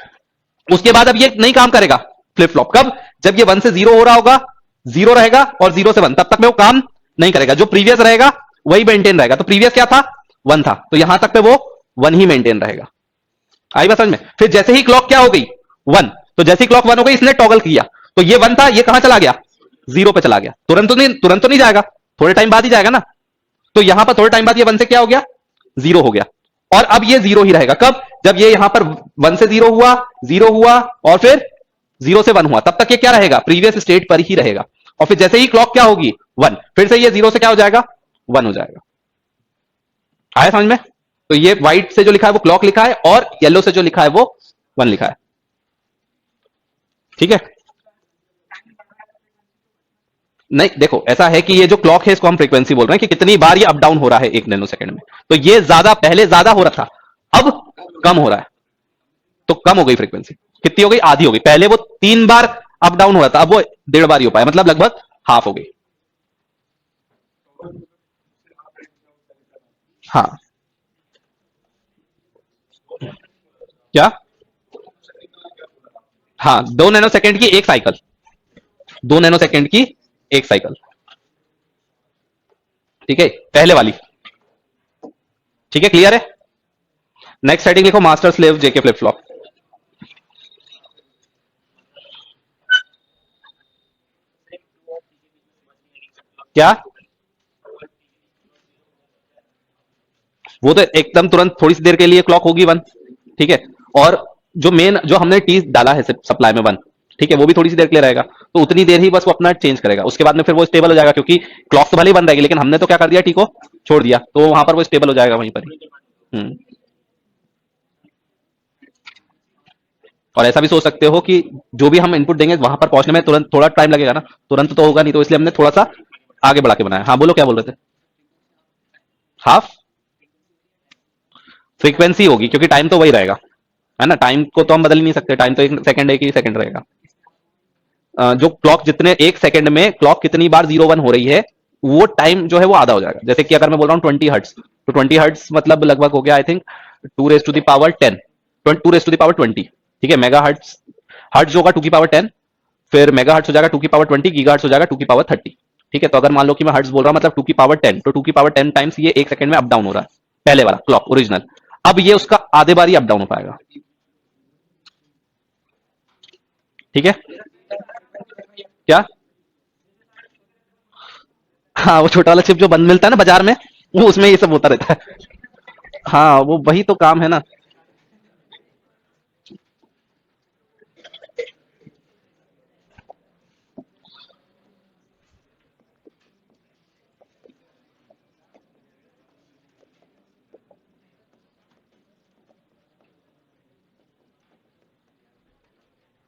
उसके बाद अब ये नहीं काम करेगा फ्लिप फ्लॉप, कब, जब ये 1 से 0 हो रहा होगा, 0 रहेगा, और 0 से 1 तब तक में वो काम नहीं करेगा, जो प्रीवियस रहेगा वही मेंटेन रहेगा। तो प्रीवियस क्या था, 1 था, तो यहां तक पे वो 1 ही मेंटेन रहेगा। आई बात समझ में। फिर जैसे ही क्लॉक क्या हो गई, 1, तो जैसे ही क्लॉक 1 हो गई, इसने टॉगल किया, तो ये 1 था, ये कहां चला गया, 0 पे चला गया। तुरंत तो नहीं जाएगा, थोड़े टाइम बाद ही जाएगा ना, तो यहां पर थोड़े टाइम बाद ये 1 से क्या हो गया, 0 हो गया, और अब ये 0 ही रहेगा। कब, जब ये यहां पर 1 से 0 हुआ, 0 हुआ, और फिर 0 से 1 हुआ, तब तक ये क्या रहेगा, प्रीवियस स्टेट पर ही रहेगा। और फिर जैसे ही क्लॉक क्या होगी, 1, फिर से ये 0 से क्या हो जाएगा, 1 हो जाएगा। आया समझ में। तो ये व्हाइट से जो लिखा है वो क्लॉक लिखा है, और येलो से जो लिखा है वो 1 लिखा है। ठीक है, नहीं देखो ऐसा है कि ये जो क्लॉक है इसको हम फ्रीक्वेंसी बोल रहे हैं कि कितनी बार ये अप डाउन हो रहा है 1 नैनो सेकंड में। तो ये ज्यादा, पहले ज्यादा हो रहा था, अब कम हो रहा है, तो कम हो गई फ्रीक्वेंसी। कितनी हो गई, आधी हो गई। पहले वो 3 बार अप डाउन हो रहा था, अब वो 1.5 बार ही हो पाया, मतलब लगभग हाफ हो गई। हाँ, क्या, हाँ 2 नैनो सेकंड की एक साइकिल, 2 नैनो सेकंड की एक साइकिल। ठीक है, पहले वाली। ठीक है, क्लियर है। नेक्स्ट हेडिंग लिखो, मास्टर स्लेव जेके फ्लिप फ्लॉप। क्या, वो तो एकदम तुरंत थोड़ी सी देर के लिए क्लॉक होगी 1। ठीक है, और जो मेन जो हमने टी डाला है सप्लाई में 1, ठीक है, वो भी थोड़ी सी देर के लिए रहेगा, तो उतनी देर ही बस वो अपना चेंज करेगा। उसके बाद में फिर वो स्टेबल हो जाएगा, क्योंकि क्लॉक तो भले ही बंद रहेगी, लेकिन हमने तो क्या कर दिया, टी को छोड़ दिया, तो वहां पर वो स्टेबल हो जाएगा वहीं पर ही। और ऐसा भी सोच सकते हो कि जो भी हम इनपुट देंगे वहां पर पहुंचने में तुरंत थोड़ा टाइम लगेगा ना, तुरंत तो होगा नहीं, तो इसलिए हमने थोड़ा सा आगे बढ़ा के बनाया। हाँ बोलो क्या बोल रहे थे? हाफ फ्रीक्वेंसी होगी क्योंकि टाइम तो वही रहेगा, है ना, टाइम को तो हम बदल ही नहीं सकते, टाइम तो एक ही सेकंड रहेगा। जो क्लॉक जितने एक सेकंड में क्लॉक कितनी बार 0 1 हो रही है, वो टाइम जो है वो आधा हो जाएगा। जैसे कि अगर मैं बोल रहा हूँ 20 हर्ट्स, तो 20 हर्ट्स मतलब लगभग हो गया I think 2 raised to the power 10, 2 raised to the power 20, ठीक है। मेगा हर्ट्स, हर्ट्स होगा 2 की पावर 10, फिर मेगा हर्ट्स हो जाएगा 2 की पावर 20, गीगा हर्ट्स हो जाएगा 2 की पावर 30, ठीक है। तो अगर मान लो कि मैं हर्ट्स बोल रहा हूँ मतलब 2 की पावर 10, तो 2 की पावर 10 टाइम्स ये एक सेकंड में अप डाउन हो रहा है, पहले वाला क्लॉक ओरिजिनल। अब ये उसका आधे बार ही अप डाउन हो पाएगा, ठीक है। क्या? हाँ वो छोटा वाला चिप जो बंद मिलता है ना बाजार में, वो उसमें ये सब होता रहता है। हाँ वो वही तो काम है ना।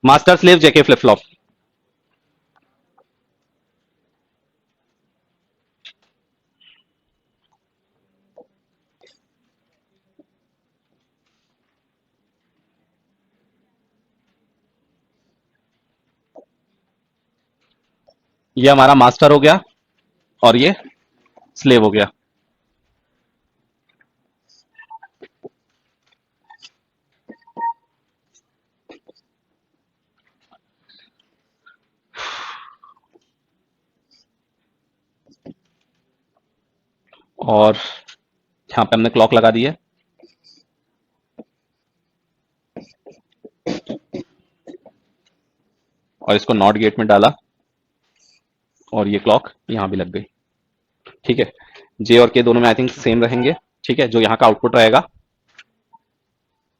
मास्टर स्लेव जेके फ्लिप फ्लॉप। ये हमारा मास्टर हो गया और ये स्लेव हो गया। और यहाँ पे हमने क्लॉक लगा दी है, और इसको नॉट गेट में डाला, और ये क्लॉक यहाँ भी लग गई, ठीक है। जे और के दोनों में आई थिंक सेम रहेंगे, ठीक है। जो यहाँ का आउटपुट रहेगा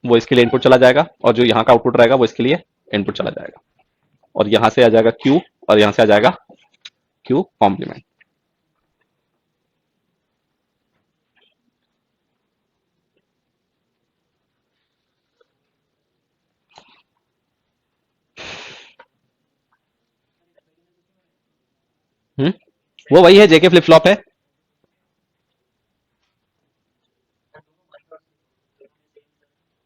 वो इसके लिए इनपुट चला जाएगा, और जो यहाँ का आउटपुट रहेगा वो इसके लिए इनपुट चला जाएगा, और यहाँ से आ जाएगा क्यू, और यहाँ से आ जाएगा क्यू कॉम्प्लीमेंट। वो वही है, जेके फ्लिप फ्लॉप है।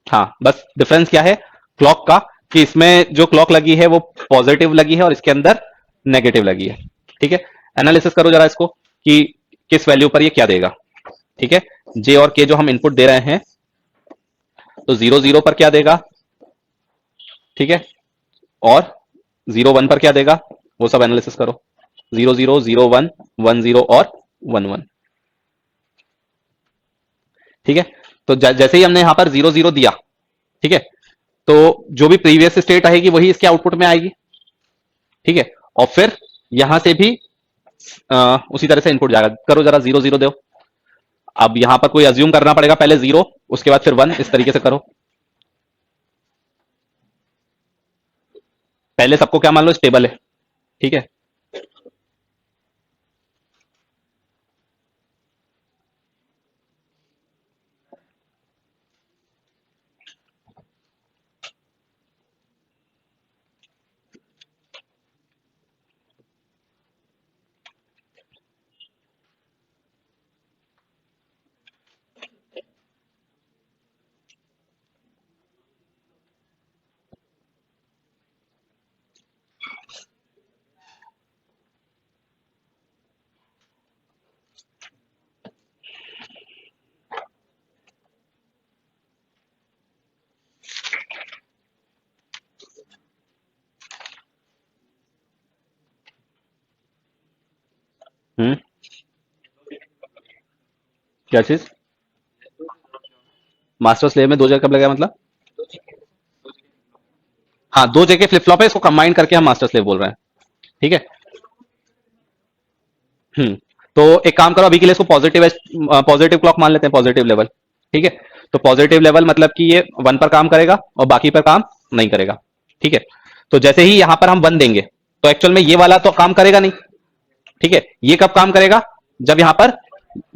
हाँ बस डिफरेंस क्या है क्लॉक का, कि इसमें जो क्लॉक लगी है वो पॉजिटिव लगी है और इसके अंदर नेगेटिव लगी है, ठीक है। एनालिसिस करो जरा इसको कि किस वैल्यू पर ये क्या देगा, ठीक है। जे और के जो हम इनपुट दे रहे हैं, तो 0 0 पर क्या देगा, ठीक है, और 0 1 पर क्या देगा, वो सब एनालिसिस करो। 0 0 0 1 1 0 और 1 1, ठीक है। तो जैसे ही हमने यहां पर 0 0 दिया, ठीक है, तो जो भी प्रीवियस स्टेट आएगी वही इसके आउटपुट में आएगी, ठीक है। और फिर यहां से भी उसी तरह से इनपुट जाएगा। करो जरा 0 0 दो। अब यहां पर कोई अज्यूम करना पड़ेगा, पहले 0, उसके बाद फिर 1, इस तरीके से करो। पहले सबको क्या मान लो, स्टेबल है, ठीक है। हम्म, क्या चीज? मास्टर स्लेव में 2 जगह कब लगेगा मतलब? हाँ 2 जगह फ्लिप फ्लॉप है, इसको कंबाइन करके हम मास्टर स्लेव बोल रहे हैं, ठीक है। हम्म, तो एक काम करो, अभी के लिए इसको पॉजिटिव पॉजिटिव क्लॉक मान लेते हैं, पॉजिटिव लेवल, ठीक है। तो पॉजिटिव लेवल मतलब कि ये 1 पर काम करेगा और बाकी पर काम नहीं करेगा, ठीक है। तो जैसे ही यहां पर हम 1 देंगे, तो एक्चुअल में ये वाला तो काम करेगा नहीं, ठीक है। ये कब काम करेगा, जब यहां पर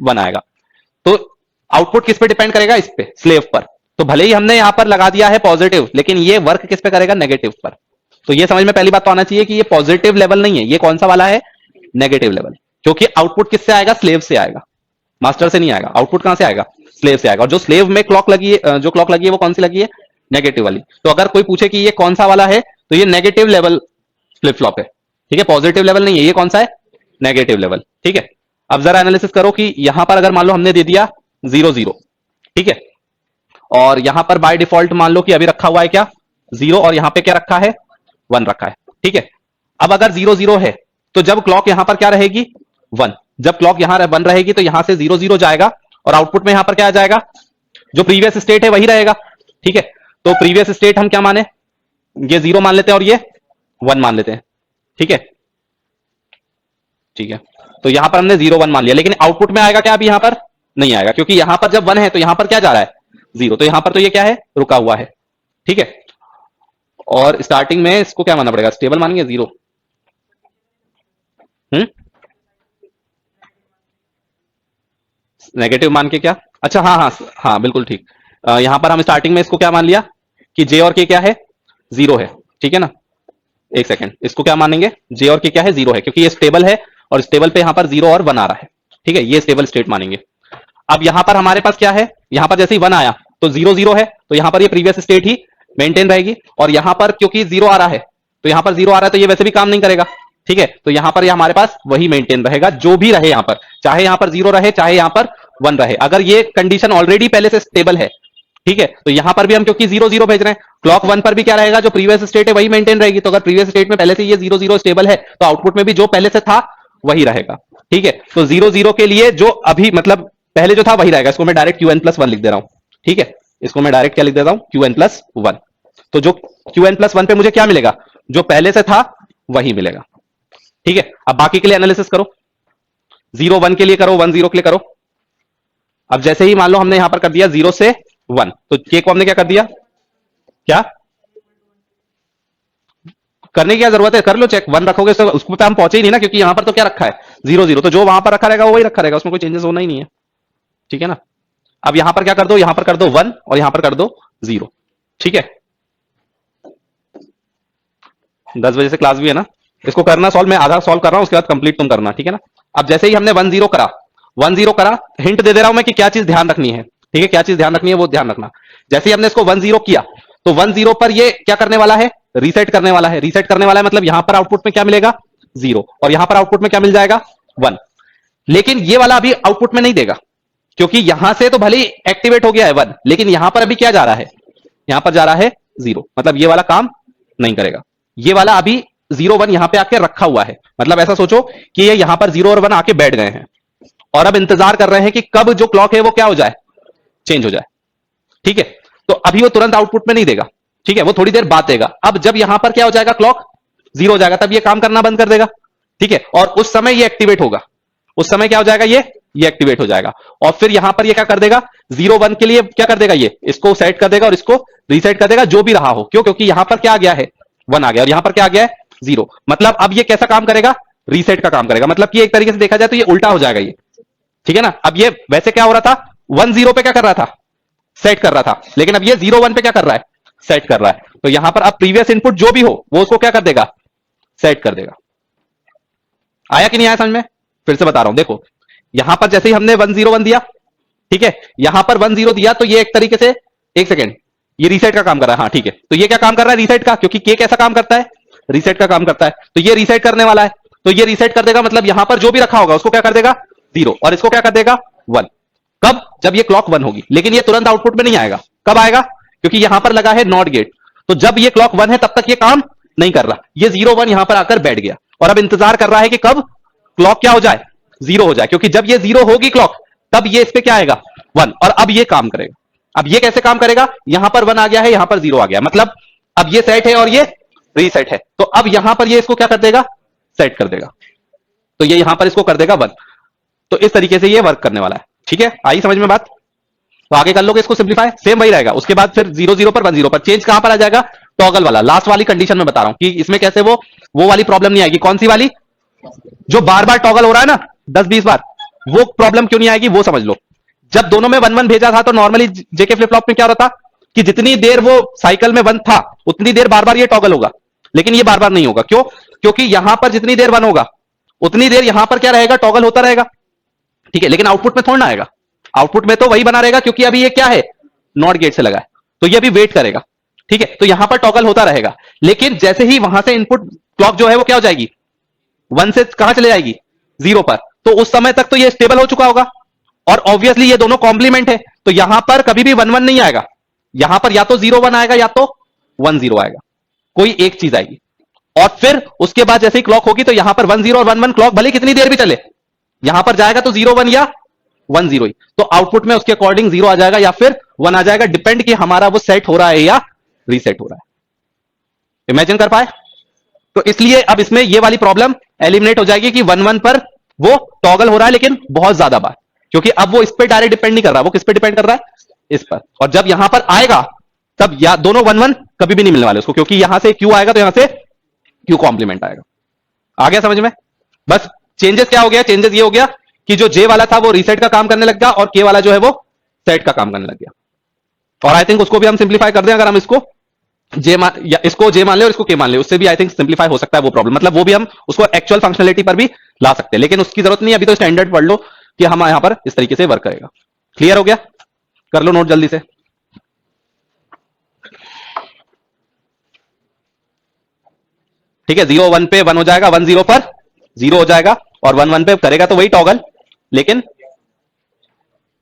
1 आएगा। तो आउटपुट किस पे डिपेंड करेगा, इस पे, स्लेव पर। तो भले ही हमने यहां पर लगा दिया है पॉजिटिव, लेकिन ये वर्क किस पे करेगा, नेगेटिव पर। तो ये समझ में पहली बात तो आना चाहिए कि ये पॉजिटिव लेवल नहीं है, ये कौन सा वाला है, नेगेटिव लेवल, क्योंकि आउटपुट किससे आएगा, स्लेव से आएगा, मास्टर से नहीं आएगा। आउटपुट कहां से आएगा, स्लेव से आएगा। और जो स्लेव में क्लॉक लगी है, जो क्लॉक लगी है वो कौन सी लगी है, नेगेटिव वाली। तो अगर कोई पूछे कि ये कौन सा वाला है, तो ये नेगेटिव लेवल फ्लिप फ्लॉप है, ठीक है, पॉजिटिव लेवल नहीं है। ये कौन सा है, नेगेटिव लेवल, ठीक है। अब जरा एनालिसिस करो कि यहां पर अगर मान लो हमने दे दिया 0 0, ठीक है, और यहां पर बाय डिफॉल्ट मान लो कि अभी रखा हुआ है क्या, 0, और यहां पे क्या रखा है, 1 रखा है, ठीक है। अब अगर 0 0 है तो जब क्लॉक यहां पर क्या रहेगी, 1। जब क्लॉक यहां 1 रहेगी तो यहां से 0 0 जाएगा और आउटपुट में यहां पर क्या आ जाएगा, जो प्रीवियस स्टेट है वही रहेगा, ठीक है। तो प्रीवियस स्टेट हम क्या माने, ये 0 मान लेते हैं और ये 1 मान लेते हैं, ठीक है, ठीक है। तो यहां पर हमने 0 1 मान लिया, लेकिन आउटपुट में आएगा क्या, अभी यहां पर नहीं आएगा, क्योंकि यहां पर जब 1 है तो यहां पर क्या जा रहा है, 0। तो यहां पर तो ये क्या है, रुका हुआ है, ठीक है। और स्टार्टिंग में इसको क्या मानना पड़ेगा, स्टेबल मानेंगे 0। नेगेटिव मान के क्या, अच्छा हाँ हाँ हाँ बिल्कुल ठीक। यहां पर हम स्टार्टिंग में इसको क्या मान लिया कि जे और के क्या है, 0 है, ठीक है ना। एक सेकंड, इसको क्या मानेंगे, जे और के क्या है, 0 है, क्योंकि ये स्टेबल है और स्टेबल पे यहां पर 0 और 1 आ रहा है, ठीक है, ये स्टेबल स्टेट मानेंगे। अब यहां पर हमारे पास क्या है, यहां पर जैसे ही 1 आया तो 0 0 है, तो यहां पर ये प्रीवियस स्टेट ही मेंटेन रहेगी। और यहां पर क्योंकि 0 आ रहा है, तो यहां पर 0 आ रहा है तो ये वैसे भी काम नहीं करेगा, ठीक है। तो यहां पर ये हमारे पास वही मेंटेन रहेगा, जो भी रहे यहां पर, चाहे यहां पर 0 रहे चाहे यहां पर 1 रहे। अगर ये कंडीशन ऑलरेडी पहले से स्टेबल है, ठीक है, तो यहां पर भी हम क्योंकि 0 0 भेज रहे हैं, क्लॉक 1 पर भी क्या रहेगा, जो प्रीवियस स्टेट है वही मेंटेन रहेगी। तो अगर प्रीवियस स्टेट में पहले से ये 0 0 स्टेबल है तो आउटपुट में भी जो पहले से था वही रहेगा, ठीक है। तो 0 0 के लिए जो अभी मतलब पहले जो था वही रहेगा। इसको मैं डायरेक्ट qn+1 लिख दे रहा हूं, ठीक है, इसको मैं डायरेक्ट क्या लिख देता हूं, qn+1। तो जो qn+1 पे मुझे क्या मिलेगा, जो पहले से था वही मिलेगा, ठीक है। अब बाकी के लिए एनालिसिस करो, 0 1 के लिए करो, 1 0 के लिए करो। अब जैसे ही मान लो हमने यहां पर कर दिया 0 से 1, तो के को हमने क्या कर दिया, क्या करने की क्या जरूरत है, कर लो चेक। 1 रखोगे तो उसको तो हम पहुंचे ही नहीं ना, क्योंकि यहां पर तो क्या रखा है, 0 0। तो जो वहां पर रखा रहेगा वही रखा रहेगा, उसमें कोई चेंजेस होना ही नहीं है, ठीक है ना। अब यहां पर क्या कर दो, यहां पर कर दो 1 और यहां पर कर दो 0, ठीक है। 10 बजे से क्लास भी है ना, इसको करना सॉल्व, मैं आधा सॉल्व कर रहा हूं, उसके बाद कंप्लीट तुम करना, ठीक है ना। अब जैसे ही हमने 1 0 करा, 1 0 करा, हिंट दे दे रहा हूं मैं कि क्या चीज ध्यान रखनी है, ठीक है, क्या चीज ध्यान रखनी है वो ध्यान रखना। जैसे ही हमने इसको 1 0 किया तो 1 0 पर ये क्या करने वाला है, रीसेट करने वाला है। रीसेट करने वाला है मतलब यहां पर आउटपुट में क्या मिलेगा, 0, और यहां पर आउटपुट में क्या मिल जाएगा, 1। लेकिन ये वाला अभी आउटपुट में नहीं देगा, क्योंकि यहां से तो भले ही एक्टिवेट हो गया है 1, लेकिन यहां पर अभी क्या जा रहा है, यहां पर जा रहा है 0, मतलब ये वाला काम नहीं करेगा। ये वाला अभी 0 1 यहां पे आके रखा हुआ है, मतलब ऐसा सोचो कि ये यहां पर 0 और 1 आके बैठ गए हैं और अब इंतजार कर रहे हैं कि कब जो क्लॉक है वो क्या हो जाए, चेंज हो जाए, ठीक है। तो अभी वो तुरंत आउटपुट में नहीं देगा, ठीक है, वो थोड़ी देर बाद देगा। अब जब यहां पर क्या हो जाएगा, क्लॉक 0 हो जाएगा, तब ये काम करना बंद कर देगा, ठीक है, और उस समय ये एक्टिवेट होगा। उस समय क्या हो जाएगा, ये एक्टिवेट हो जाएगा, और फिर यहां पर ये क्या कर देगा, 0 1 के लिए क्या कर देगा, ये इसको सेट कर देगा और इसको रीसेट कर देगा, जो भी रहा हो। क्यों, क्योंकि यहां पर क्या आ गया है, 1 आ गया, और यहां पर क्या आ गया है, 0। मतलब अब ये कैसा काम करेगा, रीसेट का काम करेगा। मतलब कि एक तरीके से देखा जाए तो ये उल्टा हो जाएगा ये, ठीक है ना। अब ये वैसे क्या हो रहा था, 1 0 पे क्या कर रहा था, सेट कर रहा था, लेकिन अब ये 0 1 पे क्या कर रहा है, सेट कर रहा है। तो यहां पर अब प्रीवियस इनपुट जो भी हो वो उसको क्या कर देगा, सेट कर देगा। आया कि नहीं आया समझ में, फिर से बता रहा हूं, देखो यहां पर जैसे ही हमने 1 0 1 दिया, ठीक है, यहां पर 1 0 दिया तो ये एक तरीके से, एक सेकेंड, ये रीसेट का काम कर रहा है, हाँ ठीक है। तो ये क्या काम कर रहा है, रीसेट का, क्योंकि के कैसा काम करता है, रीसेट का काम करता है। तो ये रीसेट करने वाला है, तो ये रीसेट कर देगा, मतलब यहां पर जो भी रखा होगा उसको क्या कर देगा, 0, और इसको क्या कर देगा, 1। कब, जब ये क्लॉक 1 होगी, लेकिन ये तुरंत आउटपुट में नहीं आएगा। कब आएगा, क्योंकि यहां पर लगा है नॉट गेट, तो जब ये क्लॉक 1 है तब तक ये काम नहीं कर रहा, ये 0 1 यहां पर आकर बैठ गया और अब इंतजार कर रहा है कि कब क्लॉक क्या हो जाए, 0 हो जाए, क्योंकि जब ये 0 होगी क्लॉक तब ये इस पे क्या आएगा, 1, और अब ये काम करेगा। अब ये कैसे काम करेगा, यहां पर 1 आ गया है, यहां पर 0 आ गया, मतलब अब ये सेट है और ये रीसेट है, तो अब यहां पर ये इसको क्या कर देगा, सेट कर देगा, तो ये यहां पर इसको कर देगा 1। तो इस तरीके से ये वर्क करने वाला है, ठीक है, आई समझ में बात। तो आगे कर लोगे इसको सिंप्लीफाई, सेम वही रहेगा। उसके बाद फिर 0 0 पर 1 0 पर चेंज कहां पर आ जाएगा, टॉगल वाला, लास्ट वाली कंडीशन में बता रहा हूं कि इसमें कैसे वो वाली प्रॉब्लम नहीं आएगी। कौन सी वाली, जो बार बार टॉगल हो रहा है ना 10 20 बार, वो प्रॉब्लम क्यों नहीं आएगी वो समझ लो। जब दोनों में 1 1 भेजा था तो नॉर्मली जेके फ्लिप फ्लॉप में क्या होता कि जितनी देर वो साइकिल में 1 था उतनी देर बार बार ये टॉगल होगा, लेकिन ये बार बार नहीं होगा। क्यों, क्योंकि यहां पर जितनी देर 1 होगा उतनी देर यहां पर क्या रहेगा, टॉगल होता रहेगा, ठीक है। लेकिन आउटपुट में थोड़ा ना आएगा, आउटपुट में तो वही बना रहेगा क्योंकि अभी ये क्या है, नॉट गेट से लगा है, तो ये अभी वेट करेगा, ठीक है। तो यहां पर टॉगल होता रहेगा, लेकिन जैसे ही वहां से इनपुट क्लॉक जो है वो क्या हो जाएगी, 1 से कहां चले जाएगी, 0 पर, तो उस समय तक तो ये स्टेबल हो चुका होगा। और ऑब्वियसली ये दोनों कॉम्प्लीमेंट है, तो यहां पर कभी भी 1 1 नहीं आएगा, यहां पर या तो 0 1 आएगा या तो 1 0 आएगा, कोई एक चीज आएगी। और फिर उसके बाद जैसे ही क्लॉक होगी तो यहां पर 1 0 और 1 1 क्लॉक भले कितनी देर भी चले, यहां पर जाएगा तो 0 1 या 1 0 ही, तो आउटपुट में उसके अकॉर्डिंग 0 आ जाएगा या फिर 1 आ जाएगा, डिपेंड कि हमारा वो सेट हो रहा है या रीसेट हो रहा है। इमेजिन कर पाए? तो इसलिए अब इसमें ये वाली प्रॉब्लम एलिमिनेट हो जाएगी कि 1 1 पर वो टॉगल हो रहा है लेकिन बहुत ज्यादा बार, क्योंकि अब वो इस पे डायरेक्ट डिपेंड नहीं कर रहा, वो किस पे डिपेंड कर रहा है, इस पर। और जब यहां पर आएगा तब या दोनों 1 1 कभी भी नहीं मिलने वाले उसको, क्योंकि यहां से क्यू आएगा तो यहां से क्यू कॉम्प्लीमेंट आएगा। आ गया समझ में? बस चेंजेस क्या हो गया, चेंजेस ये हो गया कि जो जे वाला था वो रीसेट का काम करने लग गया और के वाला जो है वो सेट का काम करने लग गया। और आई थिंक उसको भी हम सिंप्लीफाई कर दें, अगर हम इसको जे मान या इसको जे मान ले और इसको के मान ले, उससे भी आई थिंक सिंप्लीफाई हो सकता है वो प्रॉब्लम, मतलब वो भी हम उसको एक्चुअल फंक्शनलिटी पर भी ला सकते हैं, लेकिन उसकी जरूरत नहीं, अभी तो स्टैंडर्ड पढ़ लो कि हम यहां पर इस तरीके से वर्क करेगा। क्लियर हो गया? कर लो नोट जल्दी से। ठीक है, 0 1 पे 1 हो जाएगा, 1 0 पर 0 हो जाएगा, और 1 1 पे करेगा तो वही टॉगल, लेकिन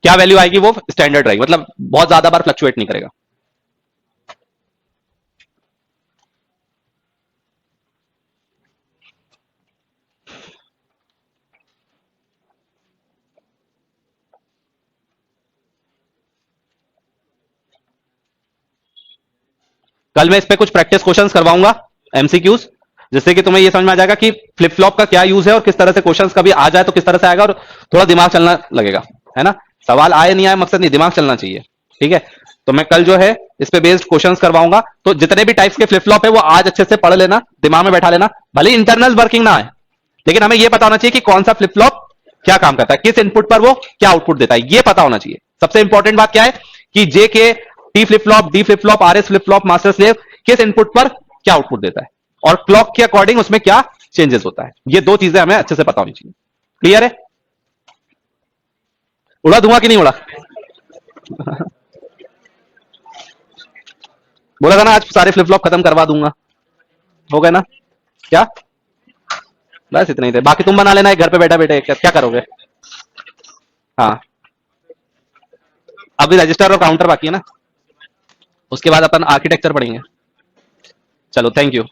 क्या वैल्यू आएगी, वो स्टैंडर्ड रहेगी, मतलब बहुत ज्यादा बार फ्लक्चुएट नहीं करेगा। कल मैं इस पे कुछ प्रैक्टिस क्वेश्चंस करवाऊंगा, एमसीक्यूज, जिससे कि तुम्हें यह समझ में आ जाएगा कि फ्लिप फ्लॉप का क्या यूज है और किस तरह से क्वेश्चंस कभी आ जाए तो किस तरह से आएगा, और थोड़ा दिमाग चलना लगेगा, है ना। सवाल आए नहीं आए मकसद नहीं, दिमाग चलना चाहिए, ठीक है। तो मैं कल जो है इस पे बेस्ड क्वेश्चंस करवाऊंगा, तो जितने भी टाइप्स के फ्लिप फ्लॉप है वो आज अच्छे से पढ़ लेना, दिमाग में बैठा लेना, भले इंटरनल वर्किंग ना आए, लेकिन हमें यह पता होना चाहिए कि कौन सा फ्लिप फ्लॉप क्या काम करता है, किस इनपुट पर वो क्या आउटपुट देता है, ये पता होना चाहिए। सबसे इंपॉर्टेंट बात क्या है कि जे के T flip flop, D flip flop, R S flip flop, master slave किस इनपुट पर क्या आउटपुट देता है और क्लॉक के अकॉर्डिंग उसमें क्या चेंजेस होता है, ये दो चीजें हमें अच्छे से पता होनी चाहिए। क्लियर है? उड़ा धुआं कि नहीं उड़ा? बोला था ना आज सारे फ्लिप फ्लॉप खत्म करवा दूंगा, हो गए ना? क्या? बस इतना ही थे, बाकी तुम बना लेना एक घर पे बैठा बैठे, क्या करोगे? हाँ, अभी रजिस्टर और काउंटर बाकी है ना, उसके बाद अपन आर्किटेक्चर पढ़ेंगे। चलो थैंक यू।